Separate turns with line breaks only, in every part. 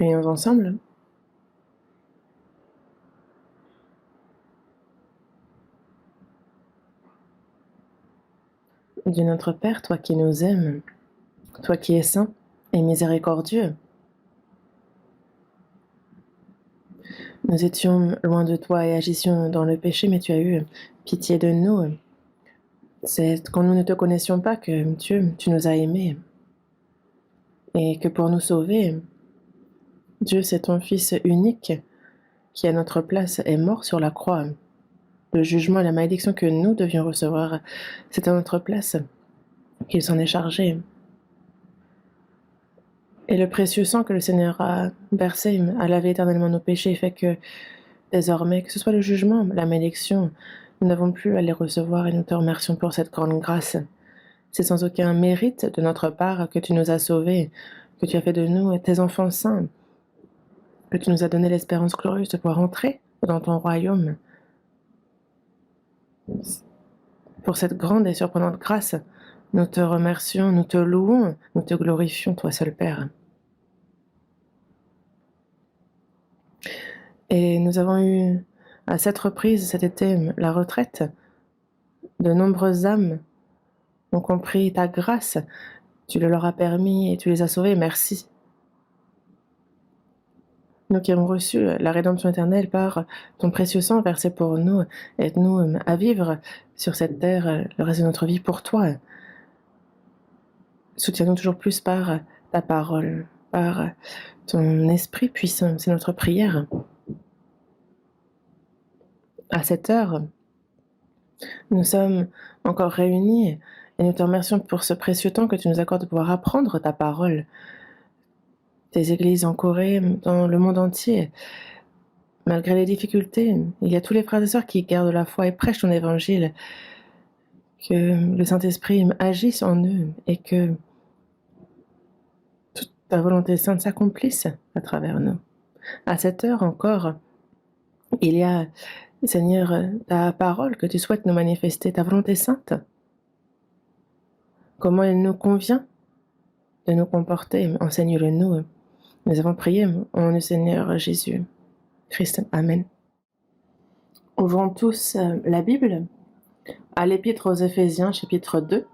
Prions ensemble. Dieu notre Père, toi qui nous aimes, toi qui es saint et miséricordieux, nous étions loin de toi et agissions dans le péché, mais tu as eu pitié de nous. C'est quand nous ne te connaissions pas que, Dieu, tu nous as aimés. Et que pour nous sauver, Dieu, c'est ton Fils unique qui, à notre place, est mort sur la croix. Le jugement et la malédiction que nous devions recevoir, c'est à notre place qu'il s'en est chargé. Et le précieux sang que le Seigneur a versé a lavé éternellement nos péchés, fait que désormais, que ce soit le jugement, la malédiction, nous n'avons plus à les recevoir et nous te remercions pour cette grande grâce. C'est sans aucun mérite de notre part que tu nous as sauvés, que tu as fait de nous tes enfants saints, que tu nous as donné l'espérance glorieuse de pouvoir entrer dans ton royaume. Pour cette grande et surprenante grâce, nous te remercions, nous te louons, nous te glorifions, toi seul Père. Et nous avons eu à 7 reprises cet été la retraite. De nombreuses âmes ont compris ta grâce. Tu le leur as permis et tu les as sauvés. Merci. Nous qui avons reçu la rédemption éternelle par ton précieux sang versé pour nous, aide-nous à vivre sur cette terre le reste de notre vie pour toi. Soutiens-nous toujours plus par ta parole, par ton esprit puissant. C'est notre prière. À cette heure, nous sommes encore réunis et nous te remercions pour ce précieux temps que tu nous accordes de pouvoir apprendre ta parole. Tes églises en Corée, dans le monde entier, malgré les difficultés, il y a tous les frères et sœurs qui gardent la foi et prêchent ton évangile. Que le Saint-Esprit agisse en eux et que toute ta volonté sainte s'accomplisse à travers nous. À cette heure encore, il y a, Seigneur, ta parole que tu souhaites nous manifester, ta volonté sainte. Comment il nous convient de nous comporter, enseigne-le nous. Nous avons prié en nom du Seigneur Jésus Christ. Amen. Ouvrons tous la Bible à l'Épître aux Éphésiens, chapitre 2.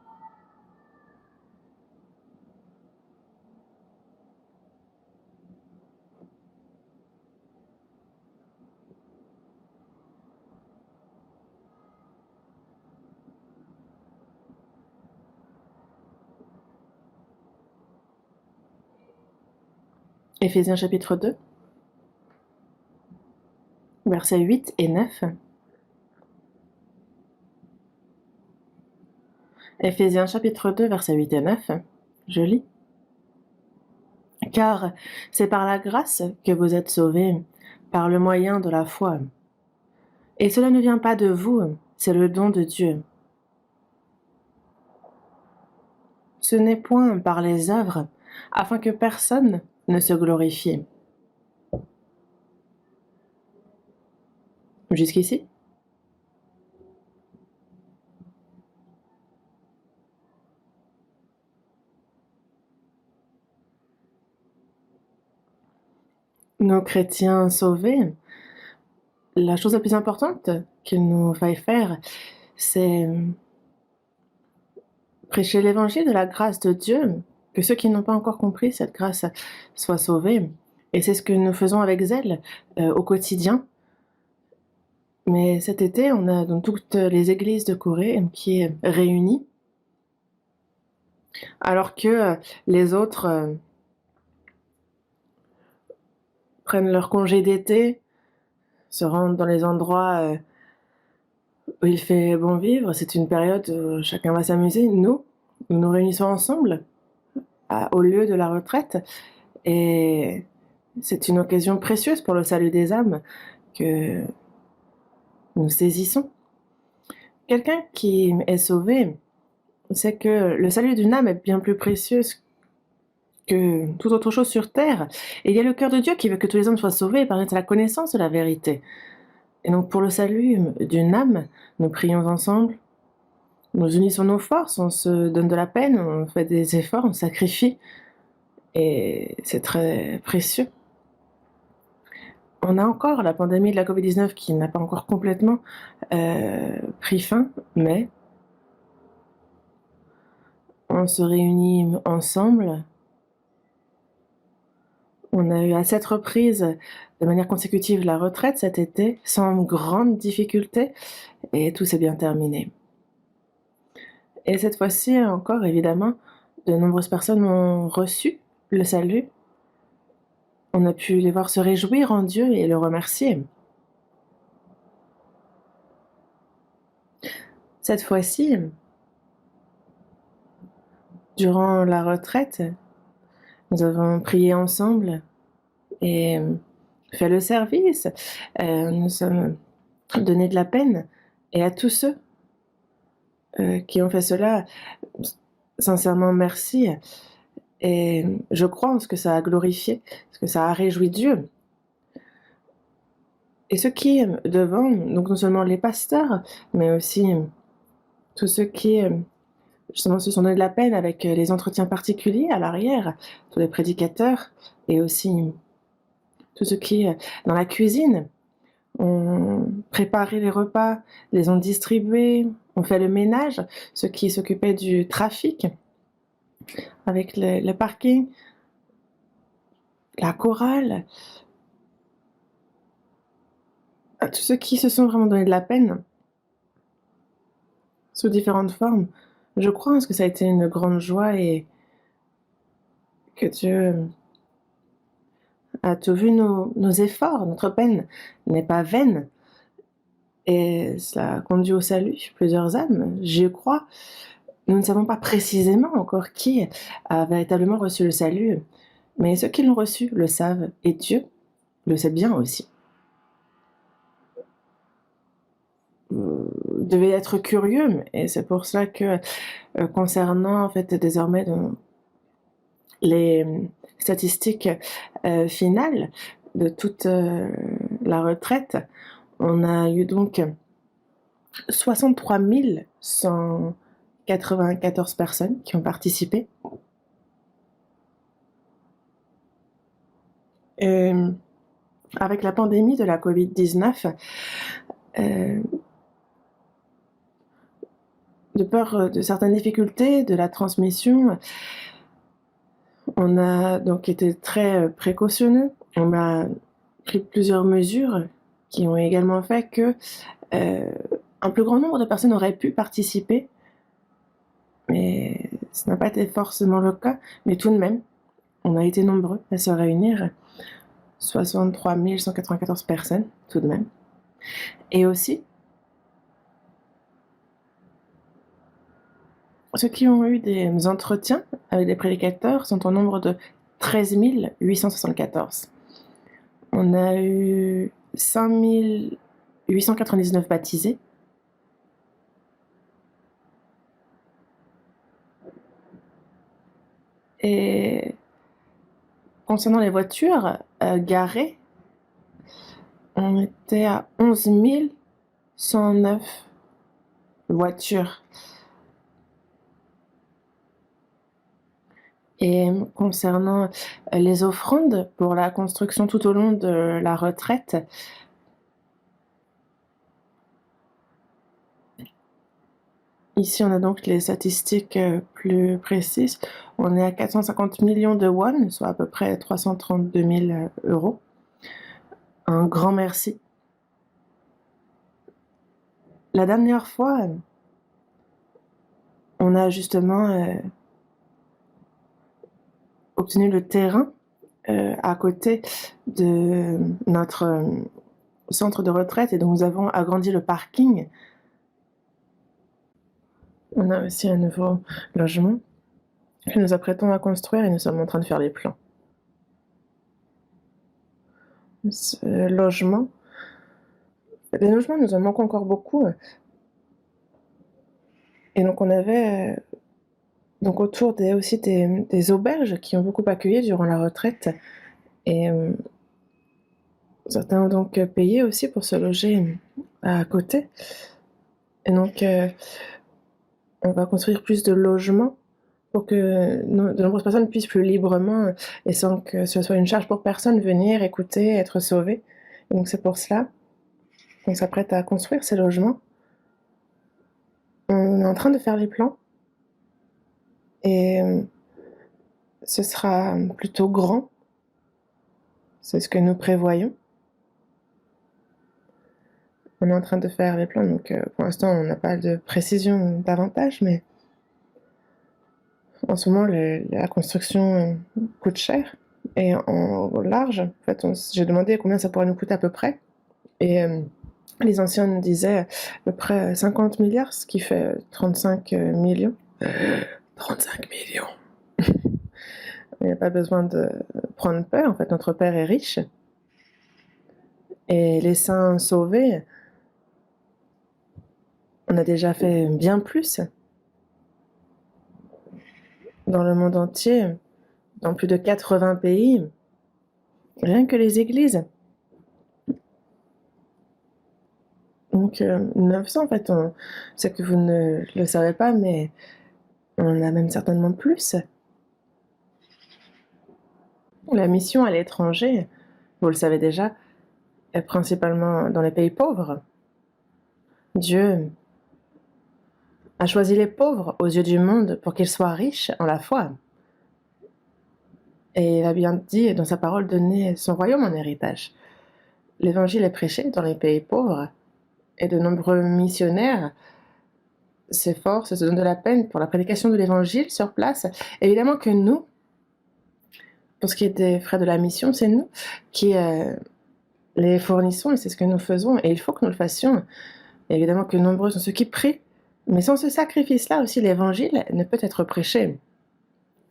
Éphésiens chapitre 2, versets 8 et 9. Éphésiens chapitre 2, versets 8 et 9. Je lis. Car c'est par la grâce que vous êtes sauvés, par le moyen de la foi. Et cela ne vient pas de vous, c'est le don de Dieu. Ce n'est point par les œuvres, afin que personne ne se glorifie. Jusqu'ici? Nos chrétiens sauvés, la chose la plus importante qu'il nous faille faire, c'est prêcher l'évangile de la grâce de Dieu, que ceux qui n'ont pas encore compris cette grâce soient sauvés. Et c'est ce que nous faisons avec zèle au quotidien. Mais cet été, on a dans toutes les églises de Corée qui est réunie, alors que les autres prennent leur congé d'été, se rendent dans les endroits où il fait bon vivre. C'est une période où chacun va s'amuser. Nous nous réunissons ensemble au lieu de la retraite et c'est une occasion précieuse pour le salut des âmes que nous saisissons. Quelqu'un qui est sauvé sait que le salut d'une âme est bien plus précieux que toute autre chose sur terre. Et il y a le cœur de Dieu qui veut que tous les hommes soient sauvés et parviennent à la connaissance de la vérité. Et donc pour le salut d'une âme, nous prions ensemble, nous unissons nos forces, on se donne de la peine, on fait des efforts, on sacrifie. Et c'est très précieux. On a encore la pandémie de la Covid-19 qui n'a pas encore complètement pris fin, mais on se réunit ensemble. On a eu à 7 reprises de manière consécutive la retraite cet été, sans grande difficulté, et tout s'est bien terminé. Et cette fois-ci encore, évidemment, de nombreuses personnes ont reçu le salut. On a pu les voir se réjouir en Dieu et le remercier. Cette fois-ci, durant la retraite, nous avons prié ensemble et fait le service. Nous sommes donnés de la peine, et à tous ceux qui ont fait cela, sincèrement merci. Et je crois en ce que ça a glorifié, ce que ça a réjoui Dieu. Et ceux qui devant, donc non seulement les pasteurs, mais aussi tous ceux qui justement se sont donné de la peine avec les entretiens particuliers à l'arrière, tous les prédicateurs, et aussi tous ceux qui, dans la cuisine, ont préparé les repas, les ont distribués, ont fait le ménage, ceux qui s'occupaient du trafic avec le parking, la chorale, tous ceux qui se sont vraiment donné de la peine sous différentes formes. Je crois en ce que ça a été une grande joie et que Dieu a tout vu nos efforts. Notre peine n'est pas vaine et cela conduit au salut plusieurs âmes. J'y crois. Nous ne savons pas précisément encore qui a véritablement reçu le salut, mais ceux qui l'ont reçu le savent et Dieu le sait bien aussi. Vous devez être curieux, et c'est pour ça que concernant en fait désormais les statistiques finales de toute la retraite, on a eu donc 63 194 personnes qui ont participé. Et avec la pandémie de la Covid-19, de peur de certaines difficultés de la transmission, on a donc été très précautionneux. On a pris plusieurs mesures qui ont également fait que un plus grand nombre de personnes auraient pu participer, mais ce n'a pas été forcément le cas. Mais tout de même, on a été nombreux à se réunir, 63 194 personnes tout de même. Et aussi, ceux qui ont eu des entretiens avec des prédicateurs sont au nombre de 13 874. On a eu 5 899 baptisés. Et concernant les voitures garées, on était à 11 109 voitures. Et concernant les offrandes pour la construction tout au long de la retraite, ici on a donc les statistiques plus précises. On est à 450 millions de won, soit à peu près 332 000 euros. Un grand merci. La dernière fois, on a justement obtenu le terrain à côté de notre centre de retraite, et donc nous avons agrandi le parking. On a aussi un nouveau logement que nous apprêtons à construire et nous sommes en train de faire les plans. Ce logement, les logements, nous en manquons encore beaucoup. Et donc on avait donc autour aussi des auberges qui ont beaucoup accueilli durant la retraite. Et certains ont donc payé aussi pour se loger à côté. Et donc on va construire plus de logements pour que de nombreuses personnes puissent plus librement et sans que ce soit une charge pour personne venir, écouter, être sauvées. Donc c'est pour cela qu'on s'apprête à construire ces logements. On est en train de faire les plans et ce sera plutôt grand. C'est ce que nous prévoyons. On est en train de faire les plans, donc pour l'instant on n'a pas de précision davantage, mais en ce moment la construction coûte cher. Et en large, en fait, j'ai demandé combien ça pourrait nous coûter à peu près. Et les anciens nous disaient à peu près 50 milliards, ce qui fait 35 millions. 35 millions. Il n'y a pas besoin de prendre peur, en fait, notre Père est riche. Et les saints sauvés, on a déjà fait bien plus. Dans le monde entier, dans plus de 80 pays, rien que les églises. Donc, 900, en fait, c'est que vous ne le savez pas, mais on en a même certainement plus. La mission à l'étranger, vous le savez déjà, est principalement dans les pays pauvres. Dieu a choisi les pauvres aux yeux du monde pour qu'ils soient riches en la foi. Et il a bien dit dans sa parole donner son royaume en héritage. L'évangile est prêché dans les pays pauvres et de nombreux missionnaires s'efforcent, se donnent de la peine pour la prédication de l'évangile sur place. Évidemment que nous, pour ce qui est des frais de la mission, c'est nous qui les fournissons et c'est ce que nous faisons et il faut que nous le fassions. Et évidemment que nombreux sont ceux qui prient, mais sans ce sacrifice-là aussi, l'évangile ne peut être prêché.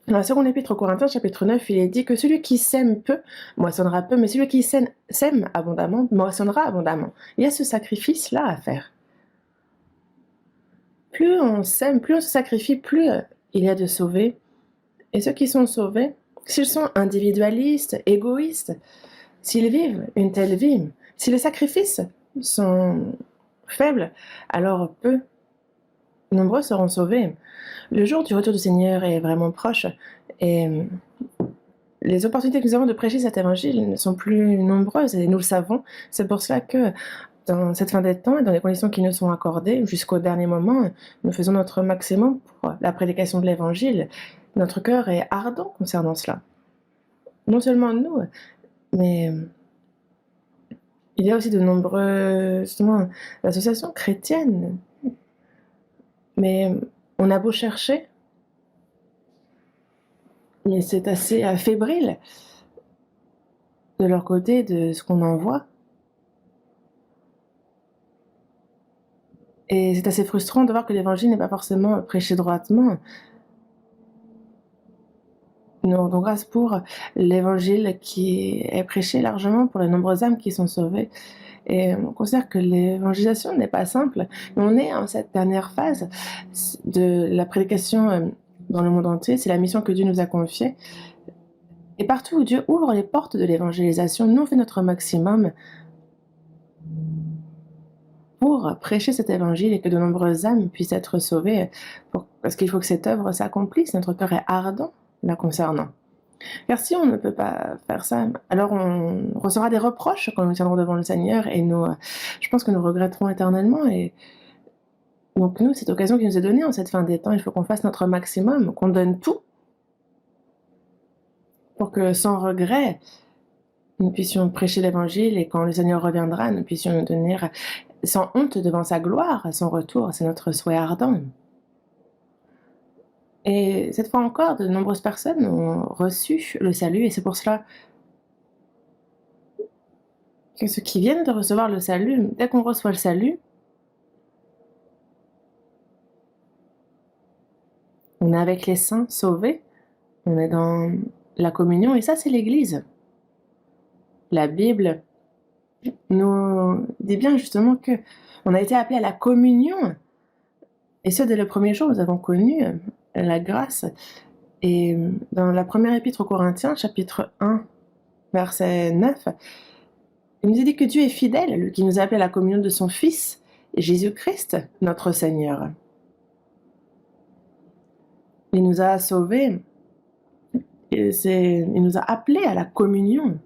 Dans la seconde épître aux Corinthiens, chapitre 9, il est dit que celui qui sème peu, moissonnera peu, mais celui qui sème abondamment, moissonnera abondamment. Il y a ce sacrifice-là à faire. Plus on sème, plus on se sacrifie, plus il y a de sauvés. Et ceux qui sont sauvés, s'ils sont individualistes, égoïstes, s'ils vivent une telle vie, si les sacrifices sont faibles, alors peu, nombreux seront sauvés. Le jour du retour du Seigneur est vraiment proche et les opportunités que nous avons de prêcher cet évangile ne sont plus nombreuses et nous le savons. C'est pour cela que dans cette fin des temps et dans les conditions qui nous sont accordées jusqu'au dernier moment, nous faisons notre maximum pour la prédication de l'évangile. Notre cœur est ardent concernant cela. Non seulement nous, mais il y a aussi de nombreuses justement, associations chrétiennes. Mais on a beau chercher, mais c'est assez fébrile de leur côté de ce qu'on en voit. Et c'est assez frustrant de voir que l'évangile n'est pas forcément prêché droitement. Nous rendons grâce pour l'évangile qui est prêché largement pour les nombreuses âmes qui sont sauvées. Et on considère que l'évangélisation n'est pas simple, mais on est en cette dernière phase de la prédication dans le monde entier. C'est la mission que Dieu nous a confiée. Et partout où Dieu ouvre les portes de l'évangélisation, nous on fait notre maximum pour prêcher cet évangile et que de nombreuses âmes puissent être sauvées, parce qu'il faut que cette œuvre s'accomplisse. Notre cœur est ardent la concernant. Car si on ne peut pas faire ça, alors on recevra des reproches quand nous tiendrons devant le Seigneur et je pense que nous regretterons éternellement. Et donc nous, cette occasion qui nous est donnée en cette fin des temps, il faut qu'on fasse notre maximum, qu'on donne tout pour que sans regret, nous puissions prêcher l'évangile et quand le Seigneur reviendra, nous puissions nous donner sans honte devant sa gloire à son retour. C'est notre souhait ardent. Et cette fois encore, de nombreuses personnes ont reçu le salut et c'est pour cela que ceux qui viennent de recevoir le salut, dès qu'on reçoit le salut, on est avec les saints sauvés, on est dans la communion et ça c'est l'Église. La Bible nous dit bien justement que on a été appelé à la communion et ce dès le premier jour nous avons connu la grâce. Et dans la première épître aux Corinthiens, chapitre 1, verset 9, il nous est dit que Dieu est fidèle, lui qui nous a appelé à la communion de son Fils, Jésus-Christ, notre Seigneur. Il nous a sauvés, il nous a appelés à la communion.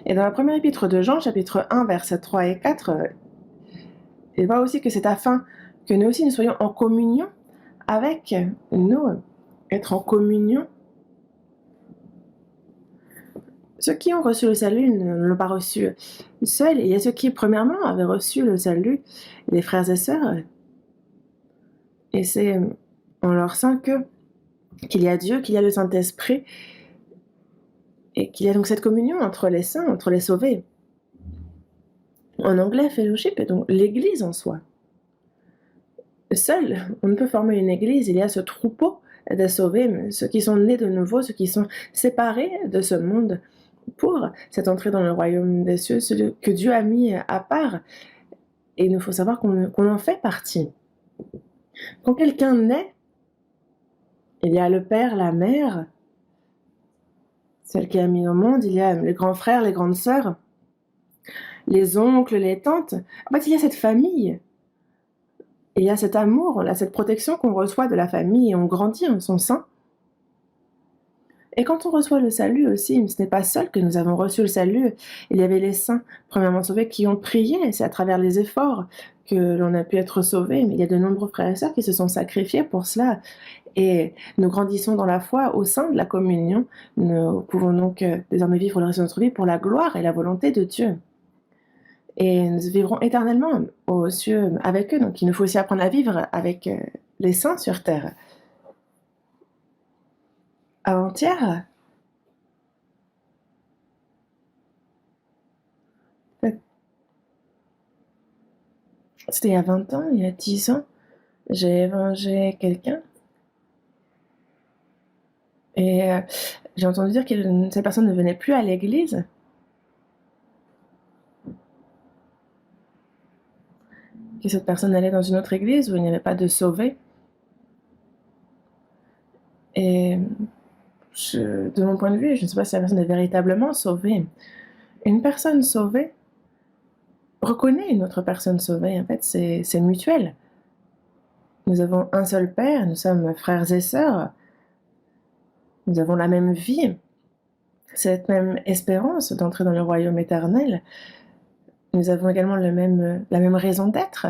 Et dans la première épître de Jean, chapitre 1, versets 3 et 4, il voit aussi que c'est afin que nous aussi nous soyons en communion avec nous, être en communion. Ceux qui ont reçu le salut ne l'ont pas reçu seuls. Il y a ceux qui, premièrement, avaient reçu le salut, les frères et sœurs. Et c'est en leur sein qu'il y a Dieu, qu'il y a le Saint-Esprit, et qu'il y a donc cette communion entre les saints, entre les sauvés. En anglais, fellowship est donc l'Église en soi. Seul, on ne peut former une Église, il y a ce troupeau des sauvés, ceux qui sont nés de nouveau, ceux qui sont séparés de ce monde pour cette entrée dans le royaume des cieux, celui que Dieu a mis à part. Et il nous faut savoir qu'on en fait partie. Quand quelqu'un naît, il y a le père, la mère, celle qui a mis au monde, il y a les grands frères, les grandes sœurs, les oncles, les tantes. En fait, il y a cette famille. Il y a cet amour, cette protection qu'on reçoit de la famille et on grandit en son sein. Et quand on reçoit le salut aussi, ce n'est pas seul que nous avons reçu le salut. Il y avait les saints, premièrement sauvés, qui ont prié. Et c'est à travers les efforts que l'on a pu être sauvé. Mais il y a de nombreux frères et sœurs qui se sont sacrifiés pour cela. Et nous grandissons dans la foi au sein de la communion. Nous pouvons donc désormais vivre le reste de notre vie pour la gloire et la volonté de Dieu. Et nous vivrons éternellement aux cieux avec eux. Donc il nous faut aussi apprendre à vivre avec les saints sur terre. Avant-hier, c'était il y a 20 ans, il y a 10 ans, j'ai évangé quelqu'un. Et j'ai entendu dire que cette personne ne venait plus à l'église. Que cette personne allait dans une autre église où il n'y avait pas de sauvé. Et de mon point de vue, je ne sais pas si la personne est véritablement sauvée. Une personne sauvée reconnaît une autre personne sauvée. En fait, c'est mutuel. Nous avons un seul Père, nous sommes frères et sœurs. Nous avons la même vie, cette même espérance d'entrer dans le royaume éternel. Nous avons également la même raison d'être.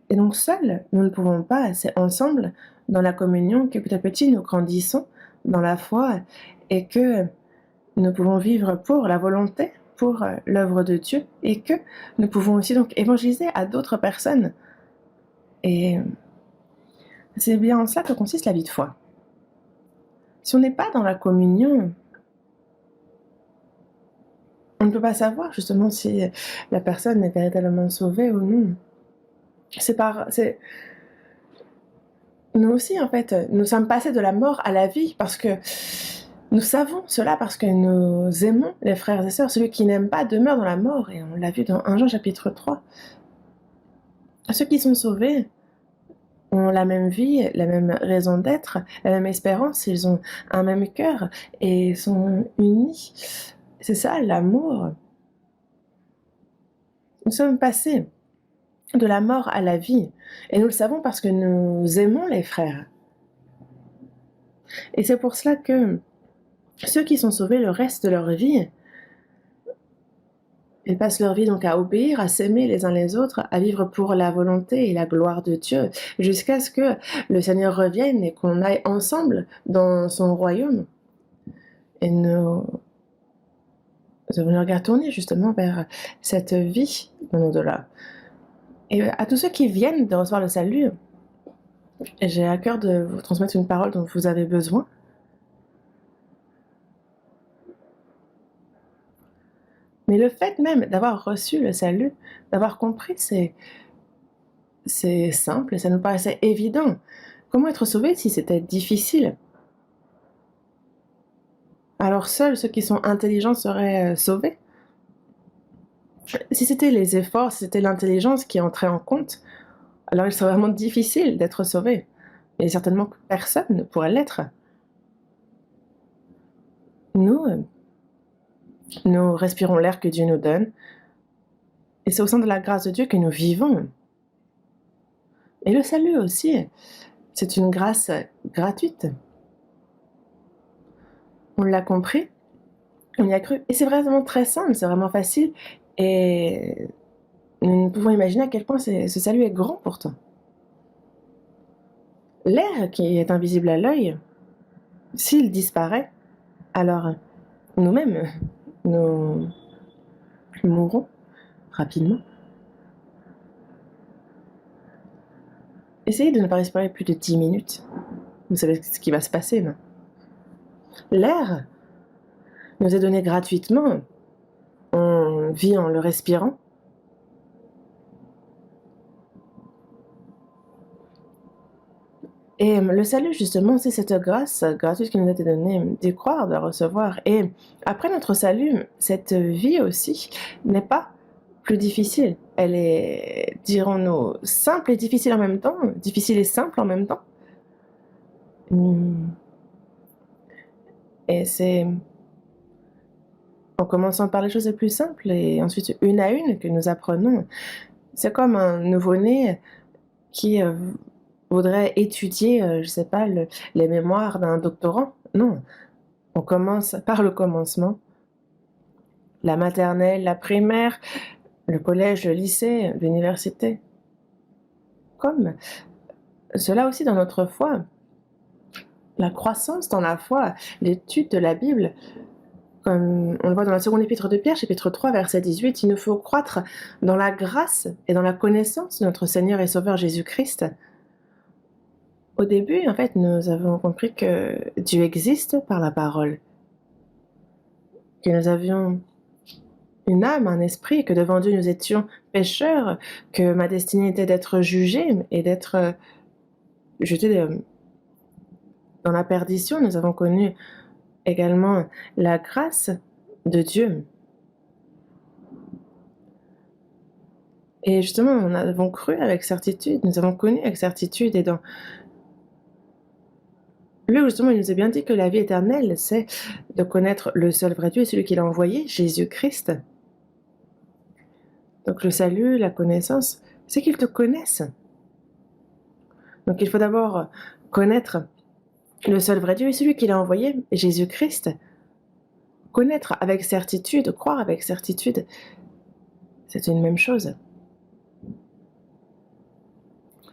Et donc seuls, nous ne pouvons pas. C'est ensemble, dans la communion, que petit à petit nous grandissons dans la foi et que nous pouvons vivre pour la volonté, pour l'œuvre de Dieu, et que nous pouvons aussi donc évangéliser à d'autres personnes. Et c'est bien en cela que consiste la vie de foi. Si on n'est pas dans la communion, on ne peut pas savoir justement si la personne est véritablement sauvée ou non. Nous aussi, en fait, nous sommes passés de la mort à la vie parce que nous savons cela, parce que nous aimons les frères et sœurs. Celui qui n'aime pas demeure dans la mort, et on l'a vu dans 1 Jean chapitre 3. Ceux qui sont sauvés ont la même vie, la même raison d'être, la même espérance, ils ont un même cœur et sont unis. C'est ça, l'amour. Nous sommes passés de la mort à la vie, et nous le savons parce que nous aimons les frères. Et c'est pour cela que ceux qui sont sauvés le reste de leur vie, ils passent leur vie donc à obéir, à s'aimer les uns les autres, à vivre pour la volonté et la gloire de Dieu, jusqu'à ce que le Seigneur revienne et qu'on aille ensemble dans son royaume. Et nous avons le regard tourné justement vers cette vie dans l'au-delà. Et à tous ceux qui viennent de recevoir le salut, j'ai à cœur de vous transmettre une parole dont vous avez besoin. Mais le fait même d'avoir reçu le salut, d'avoir compris, c'est simple, ça nous paraissait évident. Comment être sauvé si c'était difficile? Alors seuls ceux qui sont intelligents seraient sauvés? Si c'était les efforts, si c'était l'intelligence qui entrait en compte, alors il serait vraiment difficile d'être sauvé. Et certainement que personne ne pourrait l'être. Nous respirons l'air que Dieu nous donne, et c'est au sein de la grâce de Dieu que nous vivons. Et le salut aussi, c'est une grâce gratuite. On l'a compris, On y a cru. Et c'est vraiment très simple, c'est vraiment facile. Et nous ne pouvons imaginer à quel point ce salut est grand pourtant. L'air qui est invisible à l'œil, s'il disparaît, alors nous-mêmes, nous mourrons rapidement. Essayez de ne pas respirer plus de 10 minutes. Vous savez ce qui va se passer, non? L'air nous est donné gratuitement. On vit en le respirant. Et le salut, justement, c'est cette grâce gratuite qui nous a été donnée d'y croire, de la recevoir. Et après notre salut, cette vie aussi n'est pas plus difficile. Elle est, dirons-nous, simple et difficile en même temps, difficile et simple en même temps. Et c'est en commençant par les choses les plus simples et ensuite une à une que nous apprenons. C'est comme un nouveau-né qui voudrait étudier, je sais pas, les mémoires d'un doctorant. Non, on commence par le commencement. La maternelle, la primaire, le collège, le lycée, l'université. Comme cela aussi dans notre foi. La croissance dans la foi, l'étude de la Bible, comme on le voit dans la seconde épître de Pierre, chapitre 3, verset 18, il nous faut croître dans la grâce et dans la connaissance de notre Seigneur et Sauveur Jésus-Christ. Au début, en fait, nous avons compris que Dieu existe par la parole, que nous avions une âme, un esprit, que devant Dieu nous étions pécheurs, que ma destinée était d'être jugée et d'être jetée dans la perdition. Nous avons connu également la grâce de Dieu. Et justement, nous avons cru avec certitude, nous avons connu avec certitude, et dans lui, justement, il nous a bien dit que la vie éternelle, c'est de connaître le seul vrai Dieu et celui qu'il a envoyé, Jésus-Christ. Donc le salut, la connaissance, c'est qu'ils te connaissent. Donc il faut d'abord connaître le seul vrai Dieu et celui qu'il a envoyé, Jésus-Christ. Connaître avec certitude, croire avec certitude, c'est une même chose.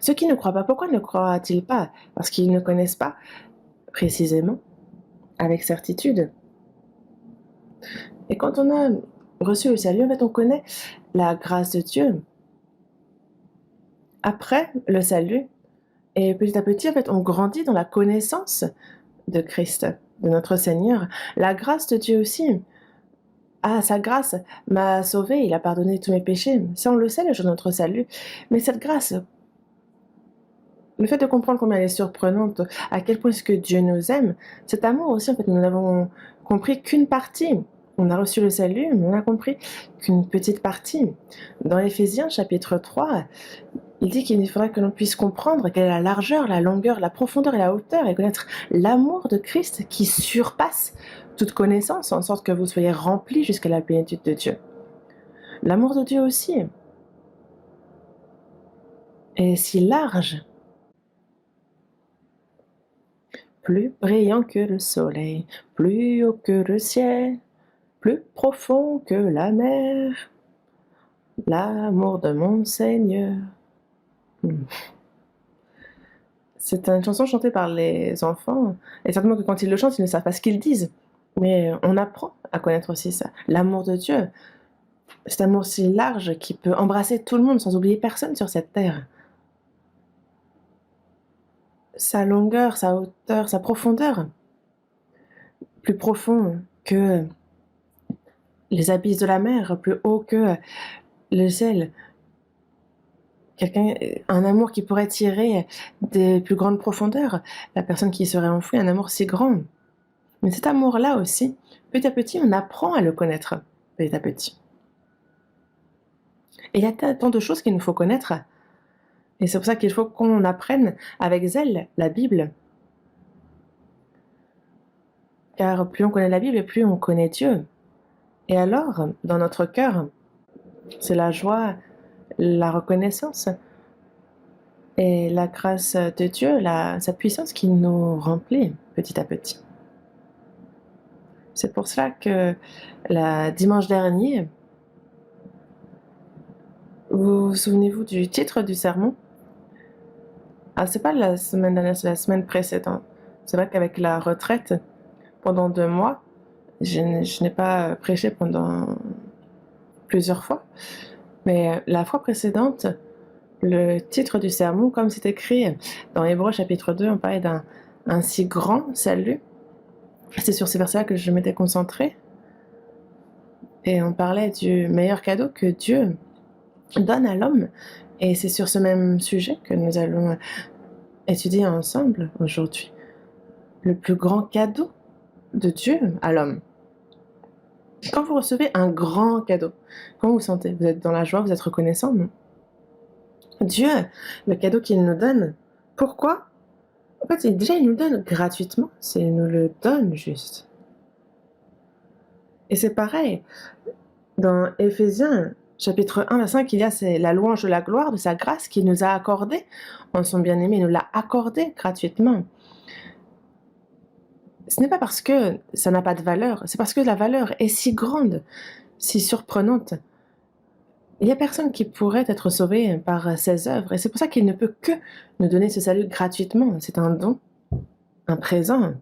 Ceux qui ne croient pas, pourquoi ne croient-ils pas? Parce qu'ils ne connaissent pas précisément, avec certitude. Et quand on a reçu le salut, en fait, on connaît la grâce de Dieu. Après le salut, et petit à petit, en fait, on grandit dans la connaissance de Christ, de notre Seigneur. La grâce de Dieu aussi. Ah, sa grâce m'a sauvé, il a pardonné tous mes péchés. Ça, on le sait, le jour de notre salut. Mais cette grâce, le fait de comprendre combien elle est surprenante, à quel point est-ce que Dieu nous aime, cet amour aussi, en fait, nous n'avons compris qu'une partie. On a reçu le salut, mais on n'a compris qu'une petite partie. Dans Éphésiens chapitre 3, il dit qu'il faudrait que l'on puisse comprendre quelle est la largeur, la longueur, la profondeur et la hauteur, et connaître l'amour de Christ qui surpasse toute connaissance, en sorte que vous soyez remplis jusqu'à la plénitude de Dieu. L'amour de Dieu aussi est si large, plus brillant que le soleil, plus haut que le ciel, plus profond que la mer, l'amour de mon Seigneur. C'est une chanson chantée par les enfants, et certainement que quand ils le chantent, ils ne savent pas ce qu'ils disent. Mais on apprend à connaître aussi ça. L'amour de Dieu, cet amour si large qui peut embrasser tout le monde sans oublier personne sur cette terre. Sa longueur, sa hauteur, sa profondeur, plus profond que les abysses de la mer, plus haut que le ciel. Un amour qui pourrait tirer des plus grandes profondeurs, la personne qui serait enfouie, un amour si grand. Mais cet amour-là aussi, petit à petit, on apprend à le connaître, petit à petit. Et il y a tant de choses qu'il nous faut connaître. Et c'est pour ça qu'il faut qu'on apprenne avec zèle la Bible. Car plus on connaît la Bible, plus on connaît Dieu. Et alors, dans notre cœur, c'est la joie, la reconnaissance et la grâce de Dieu, sa puissance qui nous remplit petit à petit. C'est pour cela que dimanche dernier, vous souvenez-vous du titre du sermon? Ah, c'est pas la semaine dernière, c'est la semaine précédente. C'est vrai qu'avec la retraite, pendant 2 mois, je n'ai pas prêché pendant plusieurs fois. Mais la fois précédente, le titre du sermon, comme c'est écrit dans Hébreux chapitre 2, on parlait d'un si grand salut. C'est sur ces versets-là que je m'étais concentrée. Et on parlait du meilleur cadeau que Dieu donne à l'homme. Et c'est sur ce même sujet que nous allons étudier ensemble aujourd'hui. Le plus grand cadeau de Dieu à l'homme. Quand vous recevez un grand cadeau, comment vous sentez? Vous êtes dans la joie, vous êtes reconnaissant, non? Dieu, le cadeau qu'il nous donne, pourquoi? En fait, déjà, il nous le donne gratuitement, il nous le donne juste. Et c'est pareil, dans Éphésiens, chapitre 1 à 5, il y a la louange de la gloire, de sa grâce qu'il nous a accordée en son bien-aimé, il nous l'a accordé gratuitement. Ce n'est pas parce que ça n'a pas de valeur, c'est parce que la valeur est si grande, si surprenante. Il n'y a personne qui pourrait être sauvé par ses œuvres, et c'est pour ça qu'il ne peut que nous donner ce salut gratuitement. C'est un don, un présent.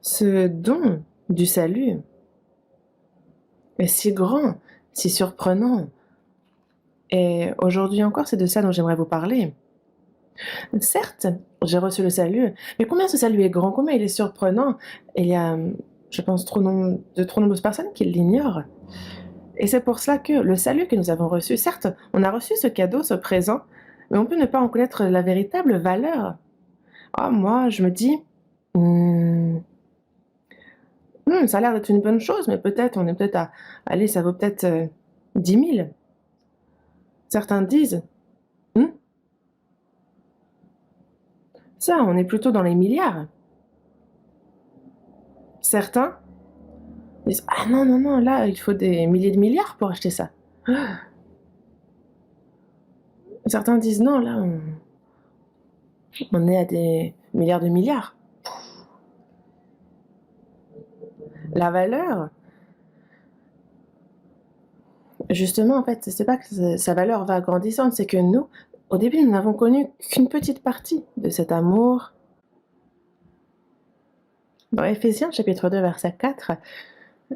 Ce don du salut est si grand, si surprenant. Et aujourd'hui encore, c'est de ça dont j'aimerais vous parler. Certes, j'ai reçu le salut, mais combien ce salut est grand, combien il est surprenant. Il y a, je pense, trop nombreuses personnes qui l'ignorent. Et c'est pour cela que le salut que nous avons reçu, certes, on a reçu ce cadeau, ce présent, mais on peut ne pas en connaître la véritable valeur. Ah, moi, je me dis, ça a l'air d'être une bonne chose, mais peut-être, on est peut-être allez, ça vaut peut-être 10 000. Certains disent, ça, on est plutôt dans les milliards. Certains disent, ah non, non, non, là, il faut des milliers de milliards pour acheter ça. Certains disent, non, là, on est à des milliards de milliards. La valeur, justement, en fait, c'est pas que sa valeur va grandissant, c'est que nous, au début, nous n'avons connu qu'une petite partie de cet amour. Dans Éphésiens, chapitre 2, verset 4,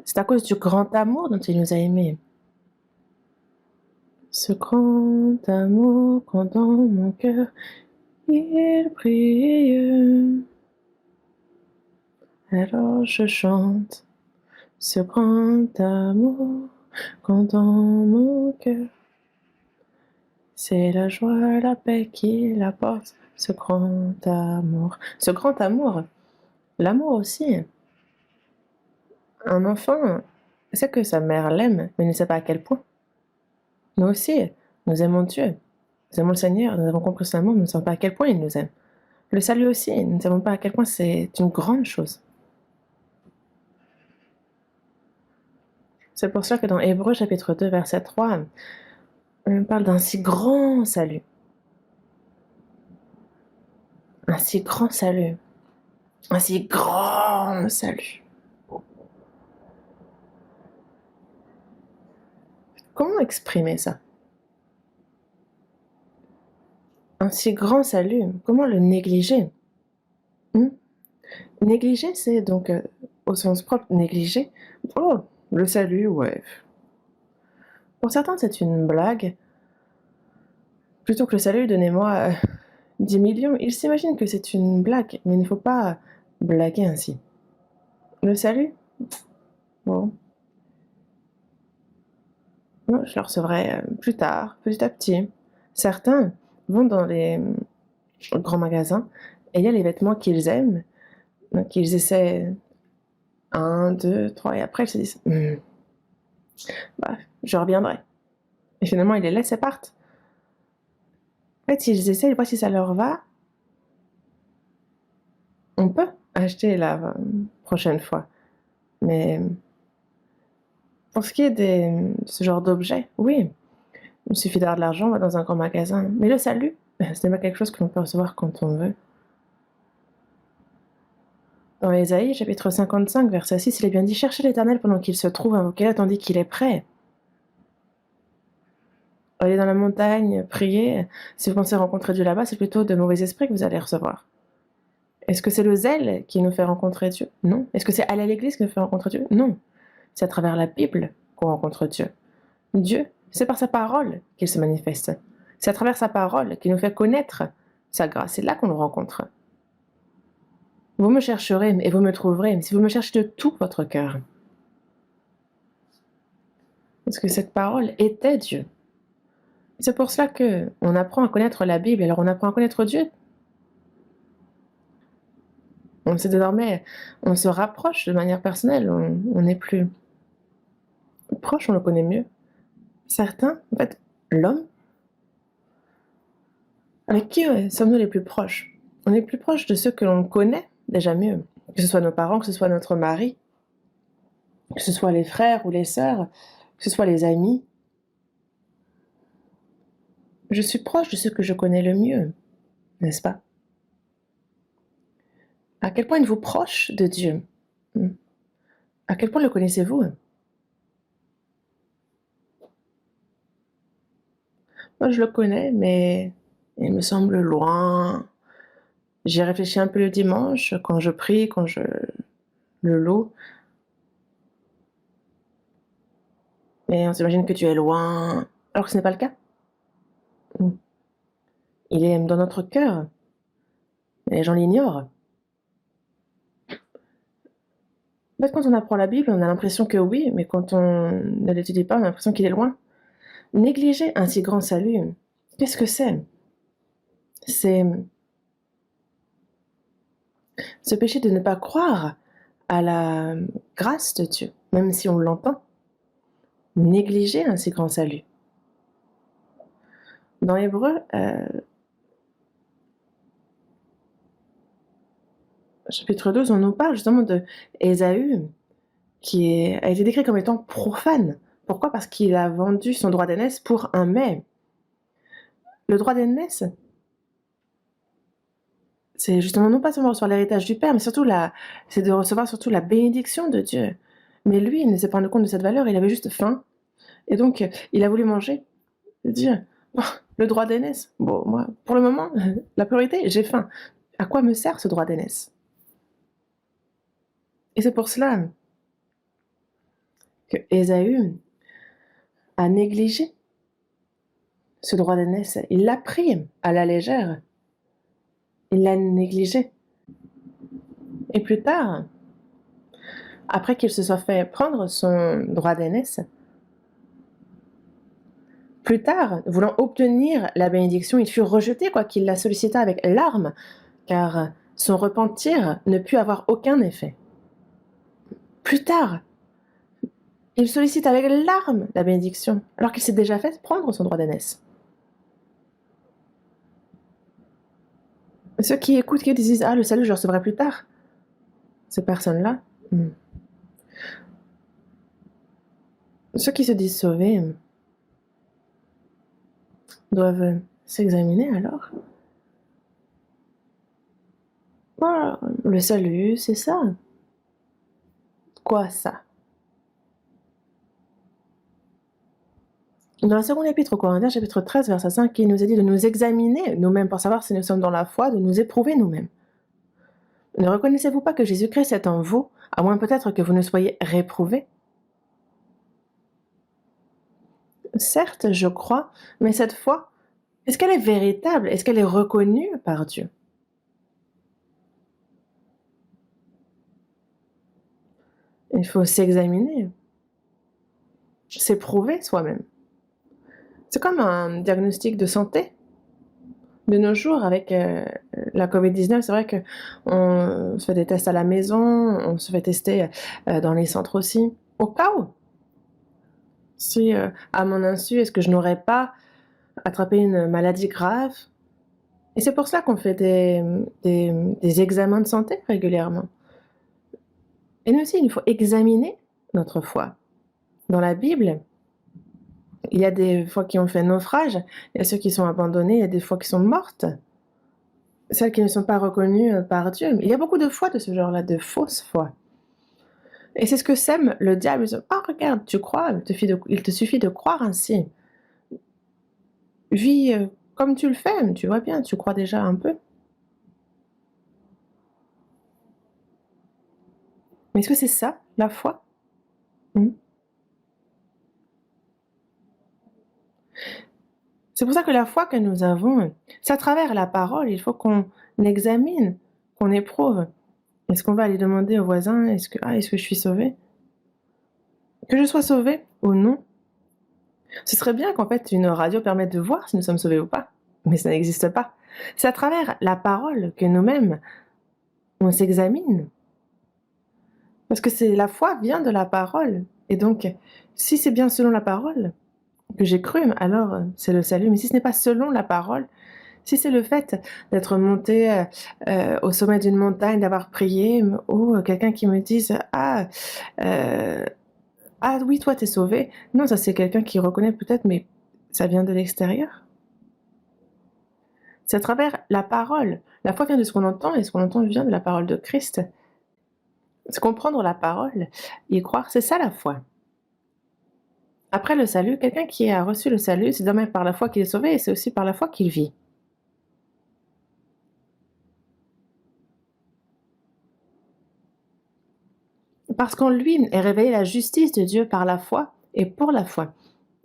c'est à cause du grand amour dont il nous a aimés. Ce grand amour quand dans mon cœur il brille. Alors je chante ce grand amour quand dans mon cœur. C'est la joie, la paix qu'il apporte, ce grand amour. Ce grand amour, l'amour aussi. Un enfant sait que sa mère l'aime, mais ne sait pas à quel point. Nous aussi, nous aimons Dieu. Nous aimons le Seigneur, nous avons compris son amour, mais nous ne savons pas à quel point il nous aime. Le salut aussi, nous ne savons pas à quel point c'est une grande chose. C'est pour cela que dans Hébreux chapitre 2, verset 3, on parle d'un si grand salut. Un si grand salut. Un si grand salut. Comment exprimer ça? Un si grand salut, comment le négliger? Négliger, c'est donc, au sens propre, négliger. Oh, le salut, ouais. Pour certains, c'est une blague. Plutôt que le salut, donnez-moi 10 millions. Ils s'imaginent que c'est une blague, mais il ne faut pas blaguer ainsi. Le salut, bon, je le recevrai plus tard, petit à petit. Certains vont dans les grands magasins et il y a les vêtements qu'ils aiment, donc ils essaient 1, 2, 3 et après ils se disent bah, je reviendrai. Et finalement ils les laissent et partent. En fait, ils essaient, ils voient si ça leur va. On peut acheter la prochaine fois, mais pour ce qui est de ce genre d'objets, oui, il suffit d'avoir de l'argent, on va dans un grand magasin. Mais le salut, ce n'est pas quelque chose que l'on peut recevoir quand on veut. Dans Ésaïe, chapitre 55, verset 6, il est bien dit « Cherchez l'Éternel pendant qu'il se trouve, invoquez-le tandis qu'il est prêt. » Allez dans la montagne, priez. Si vous pensez rencontrer Dieu là-bas, c'est plutôt de mauvais esprits que vous allez recevoir. Est-ce que c'est le zèle qui nous fait rencontrer Dieu? Non. Est-ce que c'est aller à l'église qui nous fait rencontrer Dieu? Non. C'est à travers la Bible qu'on rencontre Dieu. Dieu, c'est par sa parole qu'il se manifeste. C'est à travers sa parole qu'il nous fait connaître sa grâce. C'est là qu'on le rencontre. Vous me chercherez et vous me trouverez, si vous me cherchez de tout votre cœur. Parce que cette parole était Dieu. C'est pour cela qu'on apprend à connaître la Bible, alors on apprend à connaître Dieu. On sait désormais, on se rapproche de manière personnelle, on est plus proche, on le connaît mieux. Certains, en fait, l'homme, avec qui sommes-nous les plus proches? On est plus proche de ceux que l'on connaît déjà mieux, que ce soit nos parents, que ce soit notre mari, que ce soit les frères ou les sœurs, que ce soit les amis. Je suis proche de ceux que je connais le mieux, n'est-ce pas? À quel point êtes-vous proche de Dieu? À quel point le connaissez-vous? Moi, je le connais, mais il me semble loin. J'y réfléchis un peu le dimanche, quand je prie, quand je le loue. Mais on s'imagine que tu es loin, alors que ce n'est pas le cas. Il est dans notre cœur, mais les gens l'ignorent. En fait, quand on apprend la Bible, on a l'impression que oui, mais quand on ne l'étudie pas, on a l'impression qu'il est loin. Négliger un si grand salut, qu'est-ce que c'est? C'est ce péché de ne pas croire à la grâce de Dieu, même si on l'entend. Négliger un si grand salut. Dans Hébreux, chapitre 12, on nous parle justement de Ésaü, qui a été décrit comme étant profane. Pourquoi? Parce qu'il a vendu son droit d'aînesse pour un mets. Le droit d'aînesse, c'est justement non pas seulement recevoir l'héritage du Père, mais surtout c'est de recevoir surtout la bénédiction de Dieu. Mais lui, il ne s'est pas rendu compte de cette valeur, il avait juste faim. Et donc, il a voulu manger. Dieu, oh, le droit d'aînesse. Bon, moi, pour le moment, la priorité, j'ai faim. À quoi me sert ce droit d'aînesse? Et c'est pour cela que Ésaü a négligé ce droit d'aînesse. Il l'a pris à la légère. Il l'a négligé. Et plus tard, après qu'il se soit fait prendre son droit d'aînesse, plus tard, voulant obtenir la bénédiction, il fut rejeté, quoiqu'il la sollicita avec larmes, car son repentir ne put avoir aucun effet. Plus tard, il sollicite avec larmes la bénédiction, alors qu'il s'est déjà fait prendre son droit d'aînesse. Ceux qui écoutent, qui disent « Ah, le salut, je le recevrai plus tard », ces personnes-là, ceux qui se disent sauvés, doivent s'examiner alors. Voilà, le salut, c'est ça. Quoi ça? Dans la seconde épître aux Corinthiens, chapitre 13, verset 5, il nous a dit de nous examiner nous-mêmes pour savoir si nous sommes dans la foi, de nous éprouver nous-mêmes. Ne reconnaissez-vous pas que Jésus-Christ est en vous, à moins peut-être que vous ne soyez réprouvés? Certes, je crois, mais cette foi, est-ce qu'elle est véritable? Est-ce qu'elle est reconnue par Dieu? Il faut s'examiner, s'éprouver soi-même. C'est comme un diagnostic de santé. De nos jours, avec la COVID-19, c'est vrai qu'on se fait des tests à la maison, on se fait tester dans les centres aussi, au cas où. Si, à mon insu, est-ce que je n'aurais pas attrapé une maladie grave? Et c'est pour cela qu'on fait des examens de santé régulièrement. Et nous aussi, il faut examiner notre foi. Dans la Bible, il y a des fois qui ont fait naufrage, il y a ceux qui sont abandonnés, il y a des fois qui sont mortes. celles qui ne sont pas reconnues par Dieu. Il y a beaucoup de foi de ce genre-là, de fausses foi. Et c'est ce que sème le diable. Il dit, ah, regarde, tu crois, il te suffit de croire ainsi. Vis comme tu le fais, tu vois bien, tu crois déjà un peu. Mais est-ce que c'est ça, la foi? Mmh. C'est pour ça que la foi que nous avons, c'est à travers la parole. Il faut qu'on examine, qu'on éprouve. Est-ce qu'on va aller demander au voisin, est-ce que je suis sauvé? Que je sois sauvé ou non? Ce serait bien qu'en fait une radio permette de voir si nous sommes sauvés ou pas, mais ça n'existe pas. C'est à travers la parole que nous-mêmes, on s'examine. Parce que la foi vient de la parole. Et donc, si c'est bien selon la parole que j'ai cru, alors c'est le salut. Mais si ce n'est pas selon la parole, si c'est le fait d'être monté au sommet d'une montagne, d'avoir prié, ou quelqu'un qui me dise euh, ah oui, toi t'es sauvé. Non, ça c'est quelqu'un qui reconnaît peut-être, mais ça vient de l'extérieur. C'est à travers la parole. La foi vient de ce qu'on entend, et ce qu'on entend vient de la parole de Christ. C'est comprendre la parole, y croire, c'est ça la foi. Après le salut, quelqu'un qui a reçu le salut, c'est même par la foi qu'il est sauvé, et c'est aussi par la foi qu'il vit. Parce qu'en lui est révélée la justice de Dieu par la foi et pour la foi.